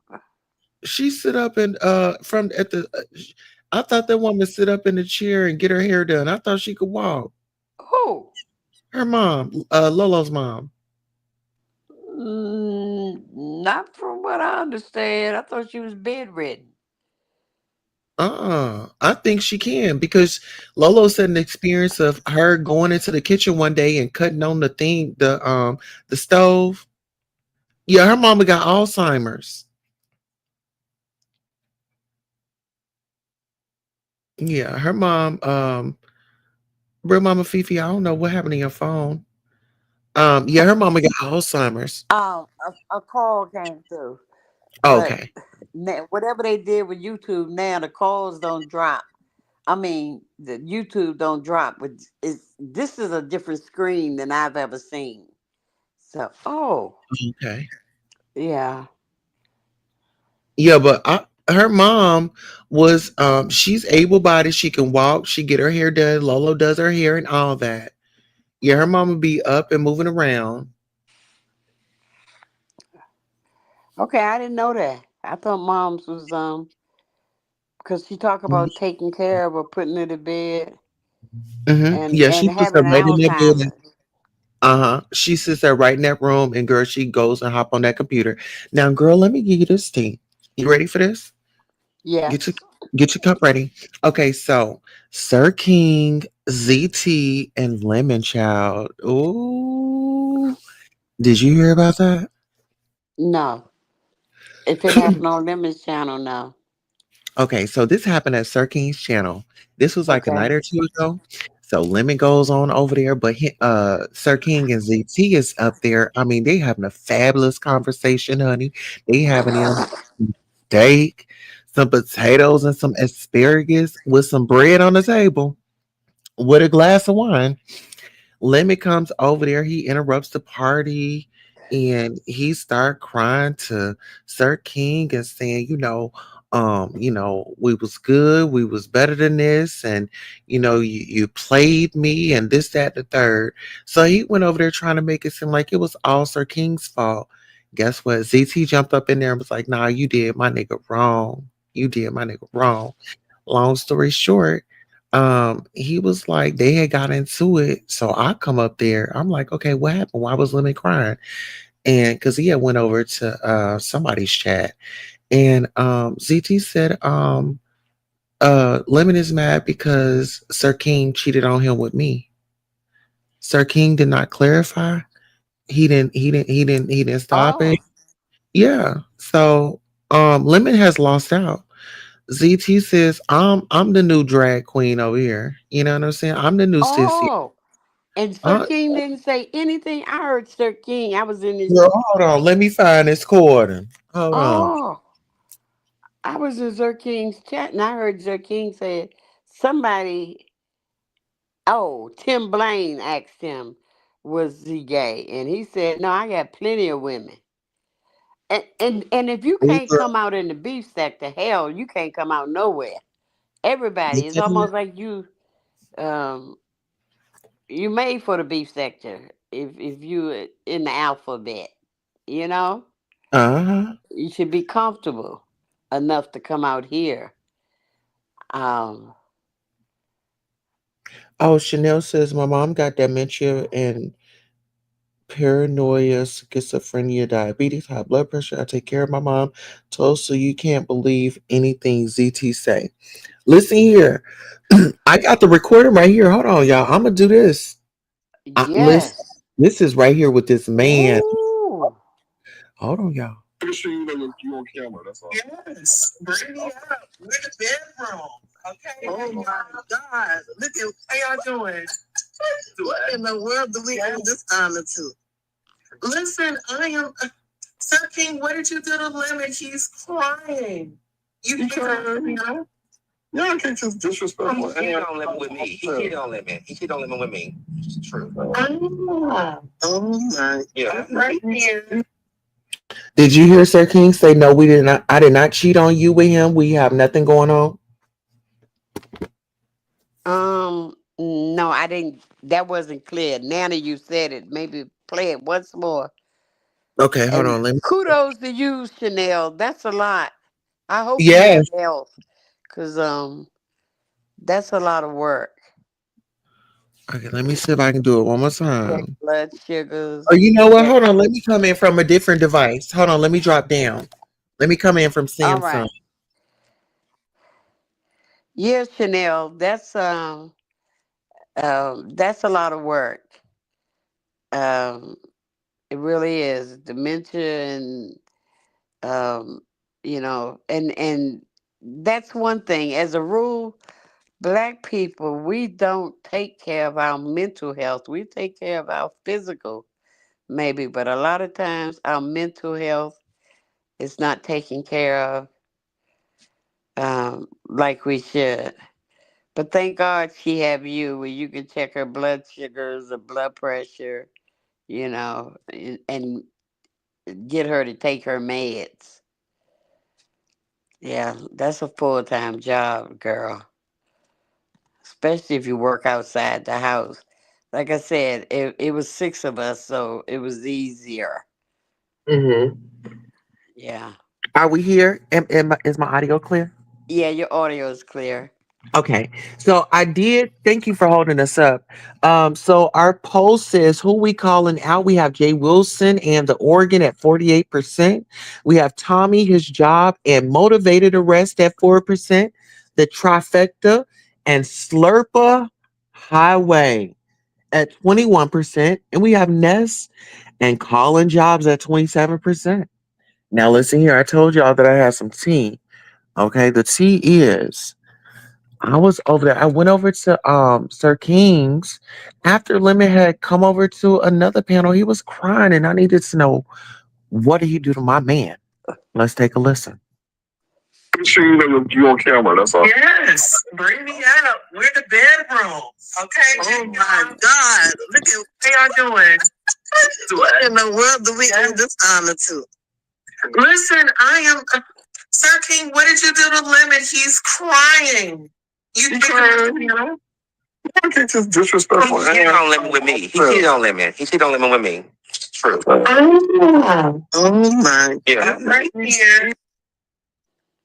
She sit up and from at the. I thought that woman sit up in the chair and get her hair done. I thought she could walk. who? Her mom, Lolo's mom. Not from what I understand. I thought she was bedridden. I think she can because Lolo said an experience of her going into the kitchen one day and cutting on the stove. Yeah, her mama got Alzheimer's. Yeah, her mom, real mama Fifi, I don't know what happened to your phone. Yeah, her mama got Alzheimer's. A call came through, but Okay. whatever they did with YouTube now, the calls don't drop. I mean, the YouTube don't drop, but this is a different screen than I've ever seen. So, oh, Okay. yeah. Yeah, but her mom was she's able bodied, she can walk, she get her hair done, Lolo does her hair and all that. Yeah, her mama be up and moving around. Okay, I didn't know that. I thought mom's was because she talk about taking care of her, putting her to bed, Yeah, and she sits there having right in that bed and Alzheimer's. she sits there right in that room and girl, she goes and hop on that computer. Now, girl, let me give you this tea. You ready for this? Get your Yes. get your cup ready. Okay, so Sir King, ZT, and Lemon Child. Ooh. Did you hear about that? No. If it happened on Lemon's channel, no. Okay, so this happened at Sir King's channel. This was like a Okay. night or two ago. So Lemon goes on over there, but Sir King and ZT is up there. I mean, they having a fabulous conversation, honey. They having them steak, some potatoes, and some asparagus with some bread on the table. with a glass of wine. Lemon comes over there. He interrupts the party, and he start crying to Sir King and saying, we was good, we was better than this, and you played me and this, that, the third. So he went over there trying to make it seem like it was all Sir King's fault. Guess what? ZT jumped up in there and was like, "Nah, you did my nigga wrong. You did my nigga wrong." Long story short, he was like, they had got into it. So I come up there. I'm like, okay, what happened? Why was Lemon crying? And because he had went over to somebody's chat. And ZT said, Lemon is mad because Sir King cheated on him with me. Sir King did not clarify. He didn't stop it. Oh, Yeah. So Lemon has lost out. ZT says, I'm the new drag queen over here. You know what I'm saying? I'm the new sissy. oh. And Sir Uh, King didn't say anything. I heard Sir King. I was in his. Girl, hold on. Let me find this quarter. Hold on. Oh, I was in Sir King's chat, and I heard Sir King say somebody. Oh, Tim Blaine asked him, "Was he gay?" And he said, "No, I got plenty of women." And if you Ooh, can't girl, come out in the beef sector, hell, you can't come out nowhere. you Everybody, it's kidding me? almost like um you made for the beef sector. If you in the alphabet, you know, Uh-huh. you should be comfortable enough to come out here. Um, Oh, Chanel says my mom got dementia and paranoia, schizophrenia, diabetes, high blood pressure. I take care of my mom. Tulsa, you can't believe anything ZT say. Listen here. I got the recording right here. Hold on, y'all. I'm gonna do this. Listen, yes. this is right here with this man. Ooh. Hold on, y'all. Make sure you know you on camera. That's all. Yes, bring me up. We're the bedroom. Okay. Oh my God! Look at how y'all doing. What in the world do we owe this honor to? Listen, I am. Sir King, what did you do to Lemon? He's crying. You crying, you know? Yeah, I can't just disrespectful. He don't live with me. He don't live in. He don't live with me. It's true. Oh my. Yeah. Right here. Did you hear Sir King say no? We did not. I did not cheat on you with him. We have nothing going on. No, I didn't. That wasn't clear. Now that you said it, maybe play it once more. Okay, hold And on. Let me. kudos to you, Chanel. That's a lot. I hope you have Yes. health, cause that's a lot of work. Okay, let me see if I can do it one more Check time. blood Oh, sugars. you know what? Check. Hold on. Let me come in from a different device. Hold on. Let me drop down. Let me come in from All Samsung. right. Yes, Chanel. That's a lot of work. Um, it really is dementia and um, and that's one thing. As a rule, Black people, we don't take care of our mental health. We take care of our physical, maybe, but a lot of times our mental health is not taken care of like we should. But thank God she have you where you can check her blood sugars or blood pressure, and get her to take her meds. Yeah, that's a full time job, girl. Especially if you work outside the house. Like I said, it was six of us, so it was easier. Hmm. Yeah. Are we here? Is my audio clear? Yeah, your audio is clear. Okay, so I did. Thank you for holding us up. So our poll says who we calling out. We have Jay Wilson and the Oregon at 48%. We have Tommy, his job, and motivated arrest at 4%. The trifecta and Slurpa Highway at 21%, and we have Ness and Colin Jobs at 27%. Now listen here. I told y'all that I had some tea. Okay, the tea is. I was over there. I went over to Sir King's after Lemon had come over to another panel. He was crying, and I needed to know what did he do to my man. Let's take a listen. Make sure you know you on camera. That's all. Yes, bring me up. We're the bedroom. bedroom. Okay? Oh my God. Look at what y'all doing. What in the world do we owe this honor to? Listen, I am Sir King, what did you do to Lemon? He's crying. You crying? You know? I think it's disrespectful. He cheated on Lemon with me. He cheated on Lemon. He cheated on Lemon with me. True. Oh my. Yeah. I'm right here.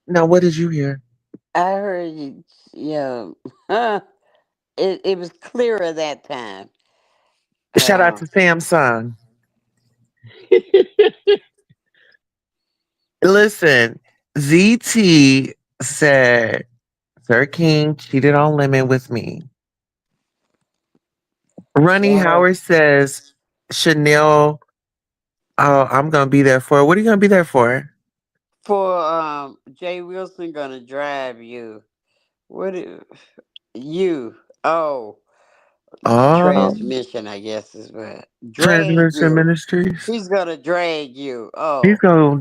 Now, what did you hear? I heard you, yeah. It was clearer that time. Shout out Uh, to Samsung. Listen, ZT said Sir King cheated on Lemon with me. Ronnie yeah. Howard says Chanel, oh, I'm gonna be there for. What are you gonna be there for? For Jay Wilson gonna drive you. What do you? Oh, Oh, transmission, I guess is what. Drag Transmission you. Ministries. He's gonna drag you. He's Oh, gonna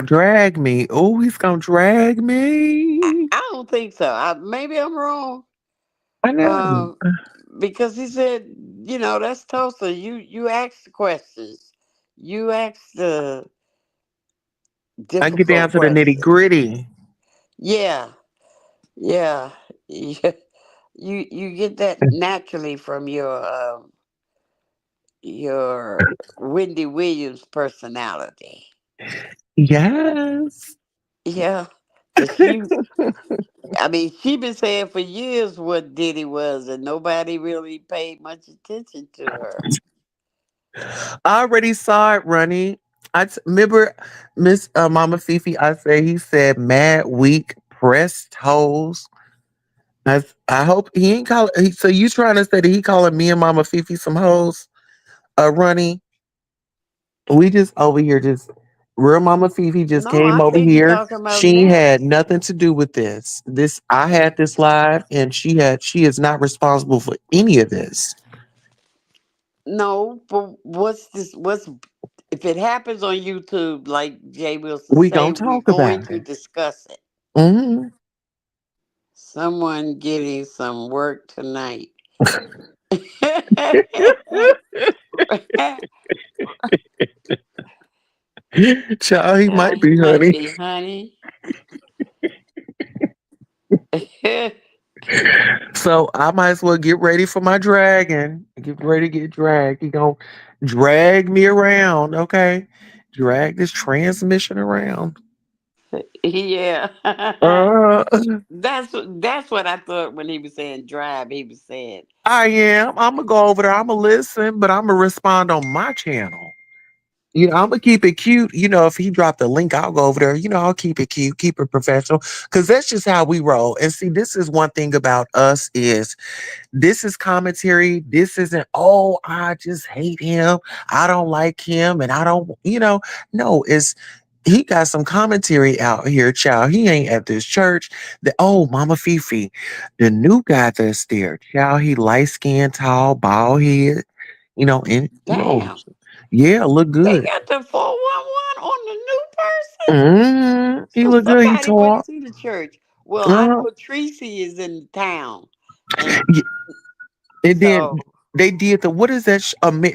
drag me. Oh, he's gonna drag me. I don't think so. Maybe I'm wrong. I know. Um, because he said, that's Tulsa. You ask the questions. You ask the I get down difficult to the nitty questions. gritty. Yeah, yeah, yeah. You get that naturally from your Wendy Williams personality. Yes. Yeah, cause she been saying for years what Diddy was, and nobody really paid much attention to her. I already saw it, Ronnie. Remember Miss Mama Fifi. I say he said mad weak pressed toes. I hope he ain't call. So you trying to say that he calling me and Mama Fifi some hoes? Ronnie, we just over here just real Mama Fifi just No, came I over think you're here. talking about She had Ness. nothing to do with this. This I had this live, and she is not responsible for any of this. No, but what's this? What's if it happens on YouTube? Like Jay Wilson We say, gonna we're talk going about to it. discuss it. Hmm. Someone getting some work tonight. Child, he might He be, might honey. be, honey. So I might as well get ready for my dragon. Get ready to get dragged. He gonna drag me around, okay? Drag this transmission around. Yeah. Uh, That's what I thought when he was saying drive. He was saying, I am. I'm gonna go over there. I'm gonna listen, but I'm gonna respond on my channel. I'm gonna keep it cute. If he dropped the link, I'll go over there. I'll keep it cute, keep it professional, because that's just how we roll. And see, this is one thing about us is this is commentary. This isn't, oh, I just hate him. I don't like him. And I don't, no, it's he got some commentary out here, child. He ain't at this church. Mama Fifi, the new guy that's there, child, he light skinned, tall, bald head, and damn, yeah, look they good. got the 411 on the new person. He So look good. He somebody went tall. to the church. Well, I Uh, know Tracy is in town. And yeah, and then so, they did what is that?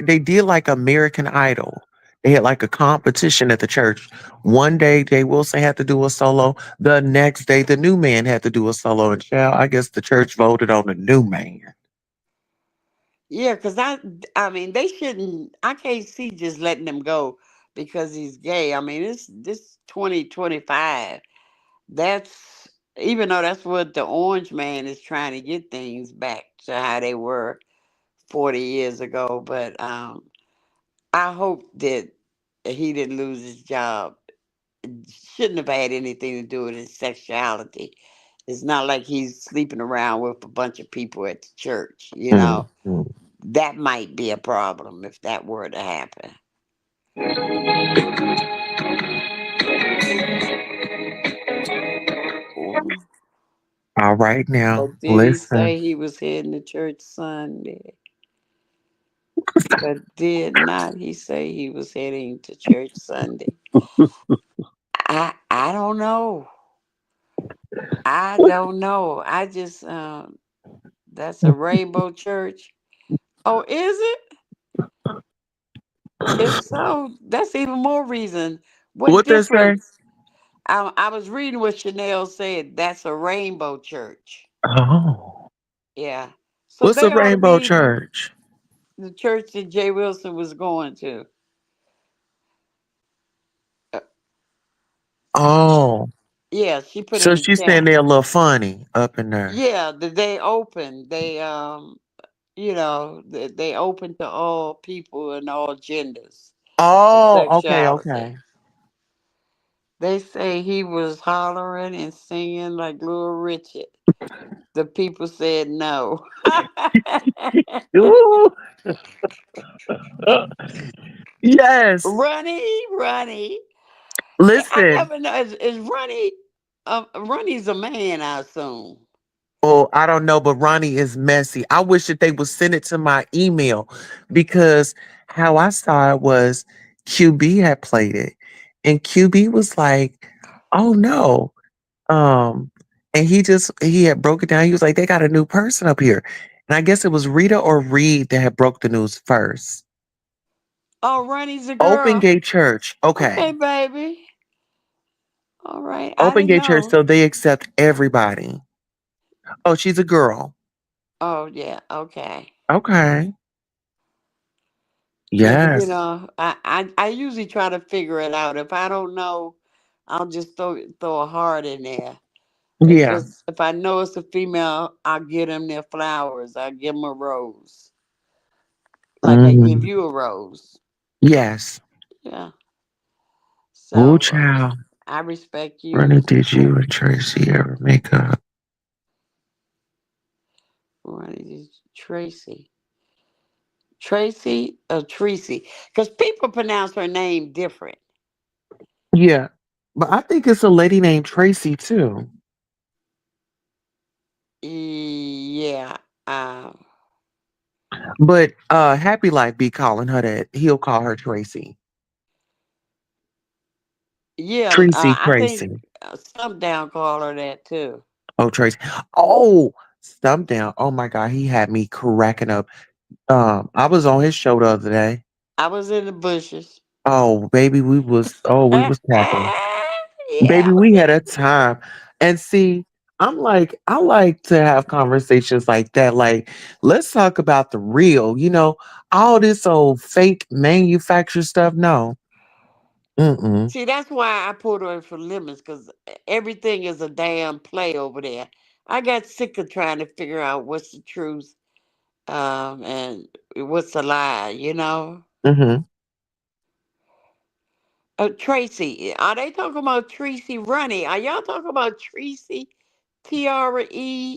They did like American Idol. They had like a competition at the church. One day, Jay Wilson had to do a solo. The next day, the new man had to do a solo. And child, I guess the church voted on the new man. yeah, because I mean, they shouldn't, I can't see just letting him go because he's gay. I mean, this 2025. That's, even though that's what the orange man is trying to get things back to how they were 40 years ago. But I hope that he didn't lose his job. It shouldn't have had anything to do with his sexuality. It's not like he's sleeping around with a bunch of people at the church. Mhm. That might be a problem if that were to happen. Oh, All right, now, but did he listen. say he was heading to church Sunday? But did not he say he was heading to church Sunday? I don't know. I don't know. I just That's a rainbow church. Oh, is it? If so, that's even more reason. What What they say? difference? I was reading what Chanel said. That's a rainbow church. Oh, Yeah. So what's a they ought to rainbow be church? the church that Jay Wilson was going to. Uh, Oh, yeah, she put in so the she's saying chat. they're a little funny up in there. Yeah, they open. They open to all people and all genders and Oh, okay, sexuality. okay. They say he was hollering and singing like Little Richard. The people said no. Ooh, yes. Runny. I Listen. never know. Is Runny? Runny's a man, I assume. Oh, I don't know, but Ronnie is messy. I wish that they would send it to my email because how I saw it was QB had played it. And QB was like, oh no. Um, and he had broke it down. He was like, they got a new person up here. And I guess it was Rita or Reed that had broke the news first. Oh, Runny's a Open girl. Gate Church. Okay. Okay, baby. All right. I Open didn't Gate Church, know. so they accept everybody. Oh, she's a girl. Oh, yeah. Okay. Okay. Yeah, Yes. I usually try to figure it out. If I don't know, I'll just throw a heart in there. Yeah. If I know it's a female, I'll give them their flowers. I give them a rose, like I give Mhm. you a rose. Yes. Yeah. Oh, So child. I respect Ronnie, you, did you and Tracy ever make up? Tracy. Tracy or Tracy, because people pronounce her name different. Yeah. But I think it's a lady named Tracy too. Yeah. Um. But Happy Life be calling her that. He'll call her Tracy. Yeah. Tracy I think Tracy. Stump Down call her that too. Oh, Tracy. Oh, Stump Down. Oh my God. He had me cracking up. I was on his show the other day. I was in the bushes. Oh, baby, we was cracking. Yeah, Baby, I was we in had the a time. And see, I'm like, I like to have conversations like that. Like, let's talk about the real, all this old fake manufactured stuff. No. Mm-mm. See, that's why I pulled away from limits because everything is a damn play over there. I got sick of trying to figure out what's the truth, and what's a lie. Mm-hmm. Tracy, are they talking about Tracy Runny? Are y'all talking about Tracy, Treecey,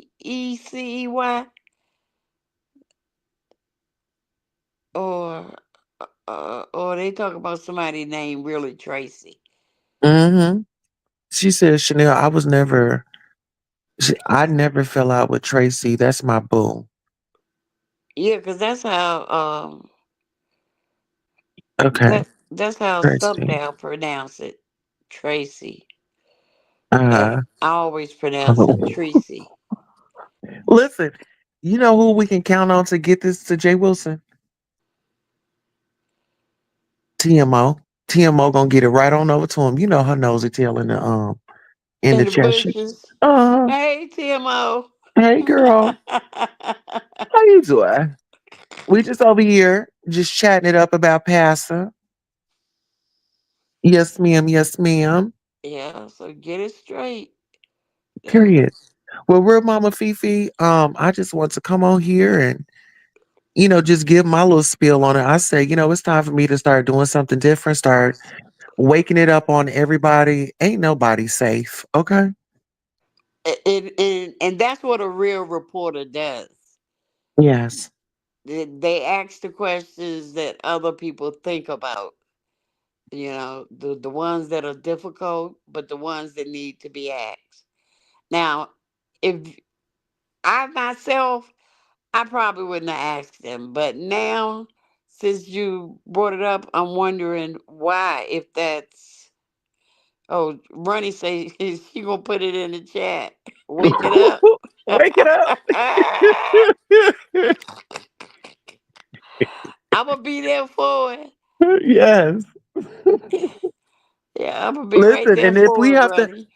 or or they talking about somebody named really Tracy? Mm-hmm. She said, Chanel, I never fell out with Tracy. That's my boo. Yeah, because Okay. that's how Stump Tracy. Down pronounce it, Tracy. And Uh-huh. I always pronounce it Tracy. Listen, you know who we can count on to get this to Jay Wilson? TMO. TMO gonna get it right on over to him. You know her nosy tail in In the the chat. bushes. Uh, Hey, TMO. hey girl, how you doing? We just over here just chatting it up about Pastor. Yes, ma'am. Yes, ma'am. Yeah, so get it straight. Yeah. Period. Well, real Mama Fifi, I just want to come on here and just give my little spiel on it. I say, it's time for me to start doing something different. Start waking it up on everybody. Ain't nobody safe. Okay. And that's what a real reporter does. Yes. They ask the questions that other people think about. The ones that are difficult, but the ones that need to be asked. Now, if I myself, I probably wouldn't have asked them, but now, since you brought it up, I'm wondering why. If that's Ronnie say she gonna put it in the chat. Wake it up. Wake it up. I'm gonna be there for it. Yes. Yeah, I'm gonna be right Listen, there and if we for it, have to, Ronnie.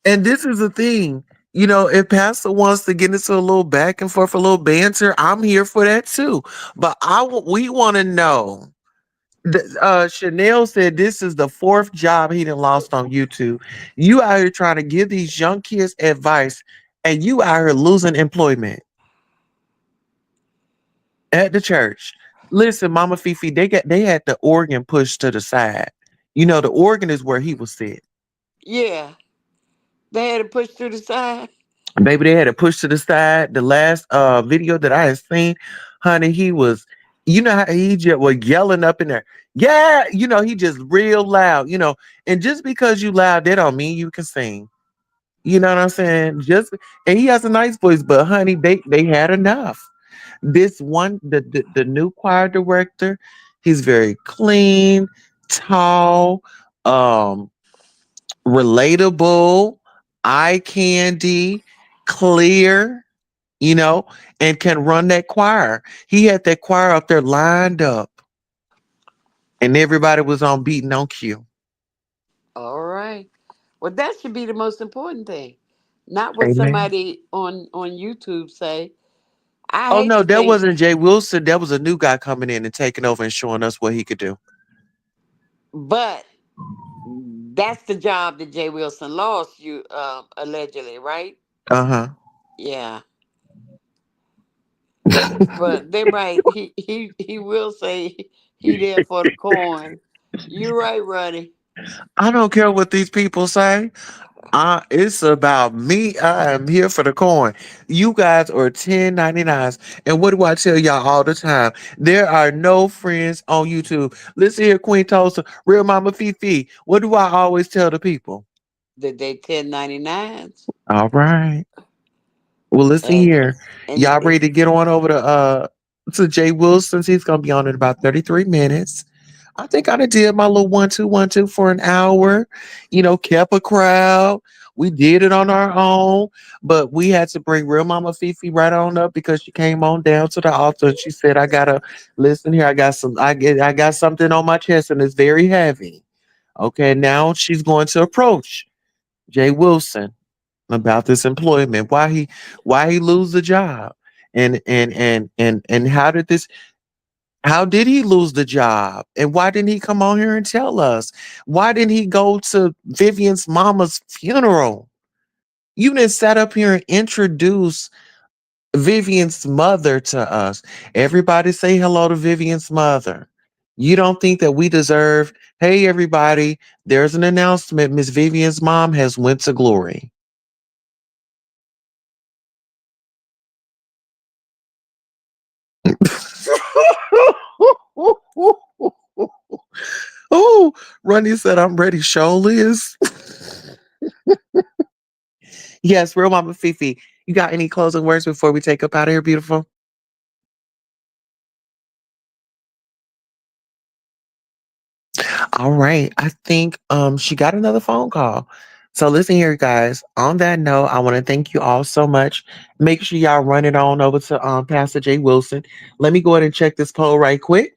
and this is the thing, you know, if Pastor wants to get into a little back and forth, a little banter, I'm here for that too. But we want to know. Chanel said this is the fourth job he done lost on YouTube. You out here trying to give these young kids advice, and you out here losing employment at the church. Listen, Mama Fifi, they had the organ pushed to the side. You know, the organ is where he was sit. Yeah, they had to push to the side. Baby, they had it pushed to the side. The last video that I had seen, honey, he was, you know how he just was yelling up in there. Yeah, you know, he just real loud, you know. And just because you loud, that don't mean you can sing. You know what I'm saying? Just and he has a nice voice, but honey, they had enough. This one, the new choir director, he's very clean, tall, um, relatable, eye candy, clear, you know, and can run that choir. He had that choir up there lined up, and everybody was on beating on cue. All right. Well, that should be the most important thing, not what Amen. somebody on YouTube say. I Oh hate no, to that think, wasn't Jay Wilson. That was a new guy coming in and taking over and showing us what he could do. but that's the job that Jay Wilson lost. You allegedly, right? Uh Yeah, but they might. He will say he there for the coin. You right, Ronnie. I don't care what these people say. It's about me. I am here for the coin. You guys are 1099s. And what do I tell y'all all the time? There are no friends on YouTube. Listen here, Queen Tulsa, Real Mama Fifi. What do I always tell the people? That they 1099s All right. Well, listen and here. and Y'all ready to get on over to Jay Wilson's? He's gonna be on in about 33 minutes. I think I done did my little 1 2 1 2 for an hour. You know, kept a crowd. We did it on our own, but we had to bring Real Mama Fifi right on up because she came on down to the altar and she said, "I gotta listen here. I got something on my chest and it's very heavy." Okay, now she's going to approach Jay Wilson about this employment. Why he lose the job, and how did he lose the job? And why didn't he come on here and tell us? Why didn't he go to Vivian's mama's funeral? You didn't sat up here and introduce Vivian's mother to us. Everybody say hello to Vivian's mother. You don't think that we deserve, hey everybody, there's an announcement. Miss Vivian's mom has went to glory. Oh, Ronnie said, I'm ready. Show Liz. Yes, real mama Fifi. You got any closing words before we take up out of here, beautiful? All right. I think she got another phone call. So listen here, guys. On that note, I want to thank you all so much. Make sure y'all run it on over to Pastor Jay Wilson. Let me go ahead and check this poll right quick.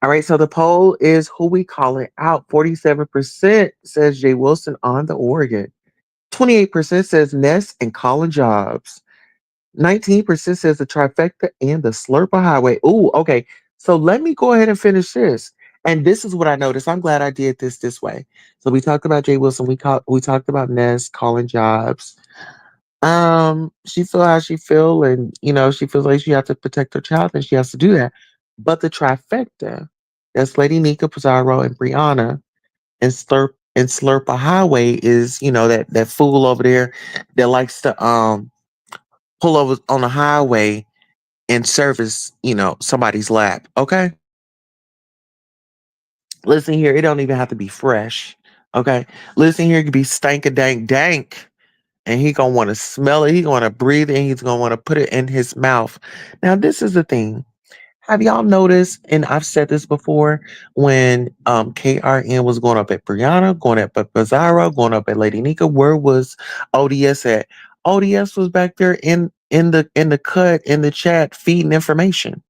All right, so the poll is who we calling out. 47% says Jay Wilson on the Oregon. 28% says Ness and Colin Jobs. 19% says the trifecta and the Slurper Highway. Ooh, okay. So let me go ahead and finish this. And this is what I noticed. I'm glad I did this way. So we talked about Jay Wilson. We talked about Ness, Colin Jobs. She feel how she feel, and she feels like she has to protect her child, and she has to do that. But the trifecta, that's Lady Nika Pizarro and Brianna, and Slurp a Highway is that fool over there that likes to pull over on the highway and service somebody's lap. Okay, listen here, it don't even have to be fresh. Okay, listen here, it could be stank a dank dank, and he gonna want to smell it. He gonna breathe it, and he's gonna want to put it in his mouth. Now, this is the thing. Have y'all noticed, and I've said this before, when KRN was going up at Brianna, going up at Bizarro, going up at Lady Nika, where was ODS at? ODS was back there in the cut in the chat feeding information.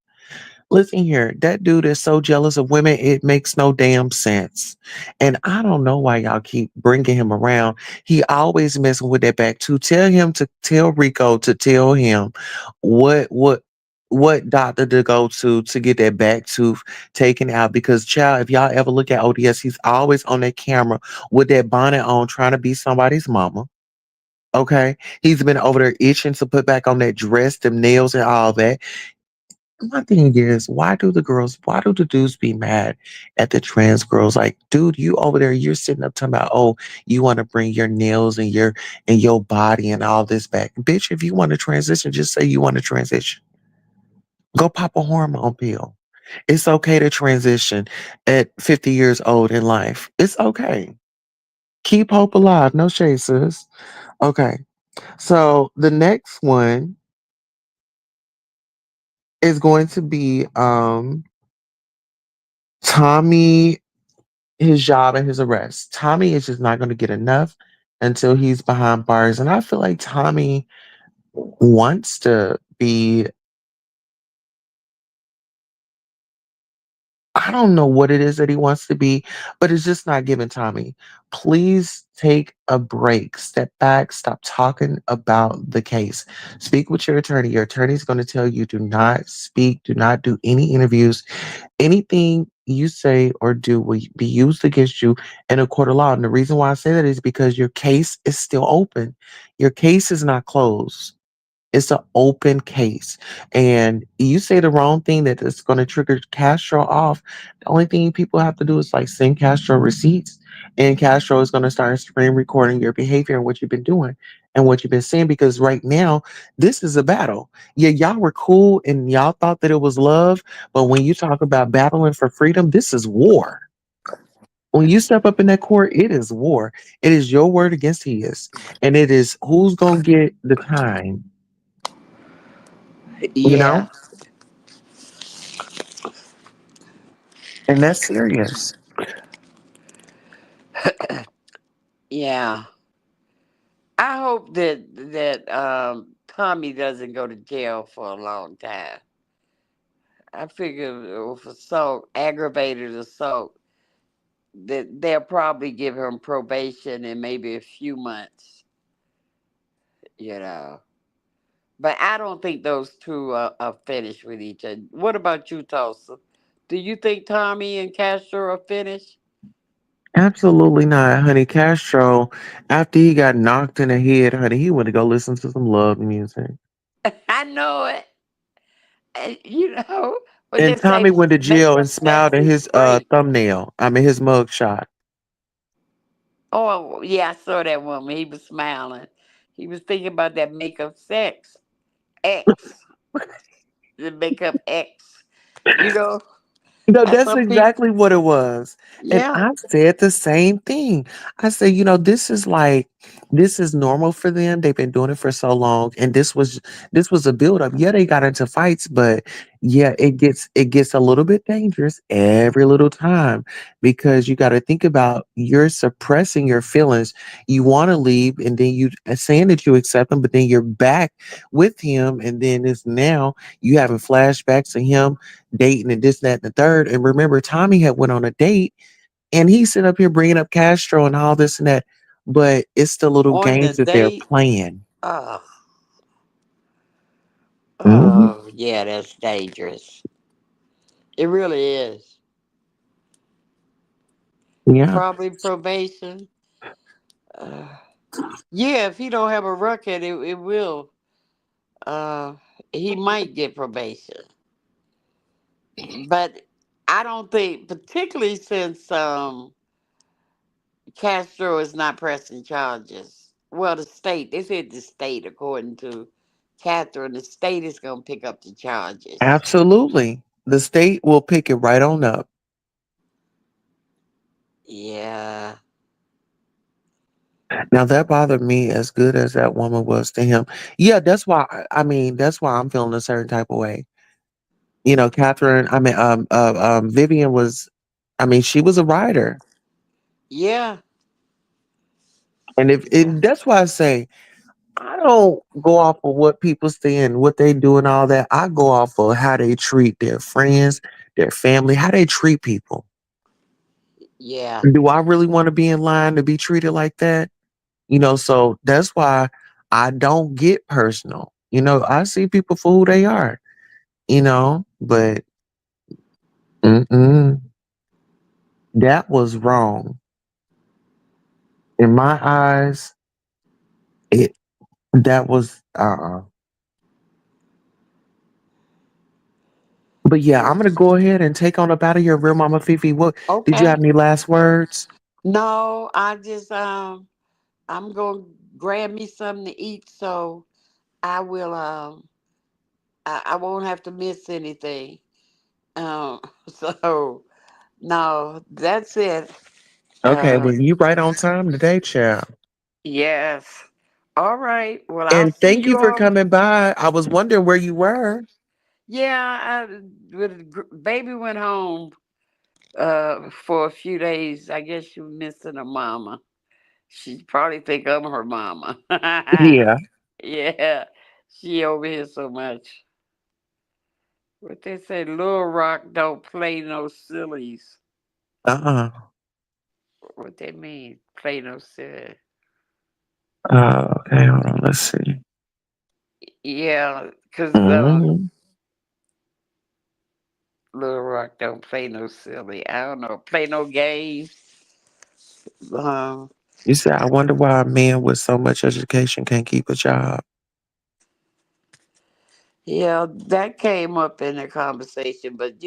Listen here, that dude is so jealous of women, it makes no damn sense. And I don't know why y'all keep bringing him around. He always messing with that back too. Tell him to tell Rico to tell him what what what doctor to go to get that back tooth taken out. Because child, if y'all ever look at ODS, he's always on that camera with that bonnet on, trying to be somebody's mama. Okay, he's been over there itching to put back on that dress, them nails, and all that. My thing is, why do the dudes be mad at the trans girls? Like, dude, you over there, you're sitting up talking about, oh, you want to bring your nails and your body and all this back. Bitch, if you want to transition, just say you want to transition. Go pop a hormone pill. It's okay to transition at 50 years old in life. It's okay. Keep hope alive. No shade, sis. Okay. So the next one is going to be Tommy, his job and his arrest. Tommy is just not going to get enough until he's behind bars. And I feel like Tommy wants to be, I don't know what it is that he wants to be, but it's just not giving Tommy. Please take a break, step back, stop talking about the case. Speak with your attorney. Your attorney is going to tell you do not speak, do not do any interviews. Anything you say or do will be used against you in a court of law. And the reason why I say that is because your case is still open. Your case is not closed. It's an open case. And you say the wrong thing that is going to trigger Castro off. The only thing people have to do is like send Castro receipts. And Castro is going to start screen recording your behavior and what you've been doing and what you've been saying. Because right now, this is a battle. Yeah, y'all were cool and y'all thought that it was love. But when you talk about battling for freedom, this is war. When you step up in that court, it is war. It is your word against his. And it is who's going to get the time, you Yeah, know? And that's serious. yeah. I hope that Tommy doesn't go to jail for a long time. I figure with assault, aggravated assault, that they'll probably give him probation and maybe a few months, you know. But I don't think those two are finished with each other. What about you, Tulsa? Do you think Tommy and Castro are finished? Absolutely not, honey. Castro, after he got knocked in the head, honey, he went to go listen to some love music. I know it. And, you know, but And they say Tommy went to jail makeup and sex smiled at is his great. thumbnail. I mean his mug shot. Oh, yeah, I saw that woman. He was smiling. He was thinking about that makeup sex. X. The makeup X. You know, No, how that's some people, exactly what it was. And yeah, I said the same thing. I said, this is normal for them. They've been doing it for so long. And this was a buildup. Yeah, they got into fights, but yeah, it gets a little bit dangerous every little time because you got to think about you're suppressing your feelings. You want to leave and then you saying that you accept him, but then you're back with him, and then it's now you having flashbacks to him dating and this, that, and the third. And remember, Tommy had went on a date and he's sitting up here bringing up Castro and all this and that. But it's the little on the games that they're date. playing. Oh, Mhm. oh, yeah, that's dangerous. It really is. Yeah, Probably probation. Uh, yeah, if he don't have a record, it will. Uh, he might get probation, but I don't think, particularly since Castro is not pressing charges. Well, the state, they said the state, according to Catherine, the state is going to pick up the charges. absolutely. The state will pick it right on up. Yeah, Now that bothered me as good as that woman was to him. Yeah, that's why that's why I'm feeling a certain type of way. Catherine, Vivian was, she was a writer. yeah, And if yeah, that's why I say I don't go off of what people say and what they do and all that. I go off of how they treat their friends, their family, how they treat people. Yeah. Do I really want to be in line to be treated like that? So that's why I don't get personal. I see people for who they are, but mm-mm, that was wrong. In my eyes, it that was But yeah, I'm gonna Yes. go ahead and take on up out of here, real Mama Fifi. What did you have Okay. any last words? No, I just I'm gonna grab me something to eat, so I will I won't have to miss anything. Um, so no, that's it. Okay, Uh, well you right on time today, child. yes. All right. Well, I'll And see thank you you for all. coming by. I was wondering where you were. Yeah, baby went home for a few days. I guess she was missing her mama. She probably think I'm her mama. Yeah. Yeah, she over here so much. What they say, Little Rock don't play no sillies. Uh-uh. What they mean, play no silly? Okay, hold on. Let's see. Yeah, cause Hmm. Little Rock don't play no silly. I don't know, play no games. Um, You said, I wonder why a man with so much education can't keep a job. yeah, that came up in the conversation, but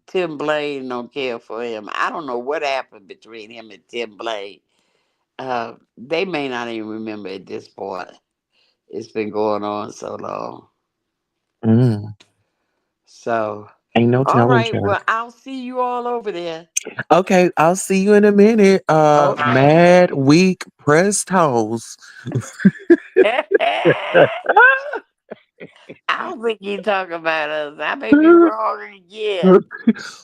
Tim Blaine don't care for him. I don't know what happened between him and Tim Blaine. They may not even remember at this point. It's been going on so long. Mm. So, Ain't no all telling, right. child. Well, I'll see you all over there. Okay, I'll see you in a minute. Okay. Mad weak pressed toes. I don't think you talk about us. I may be wrong again,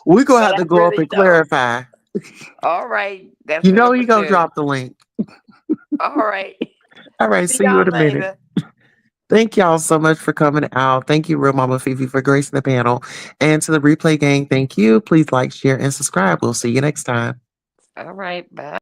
We gonna but have I to go up really and don't. clarify. All right. That's You what know I'm he going to gonna do. drop the link. All right. All right, See see you in y'all a minute. later. Thank y'all so much for coming out. Thank you, Real Mama Fifi, for gracing the panel. And to the replay gang, thank you. Please like, share, and subscribe. We'll see you next time. All right. Bye.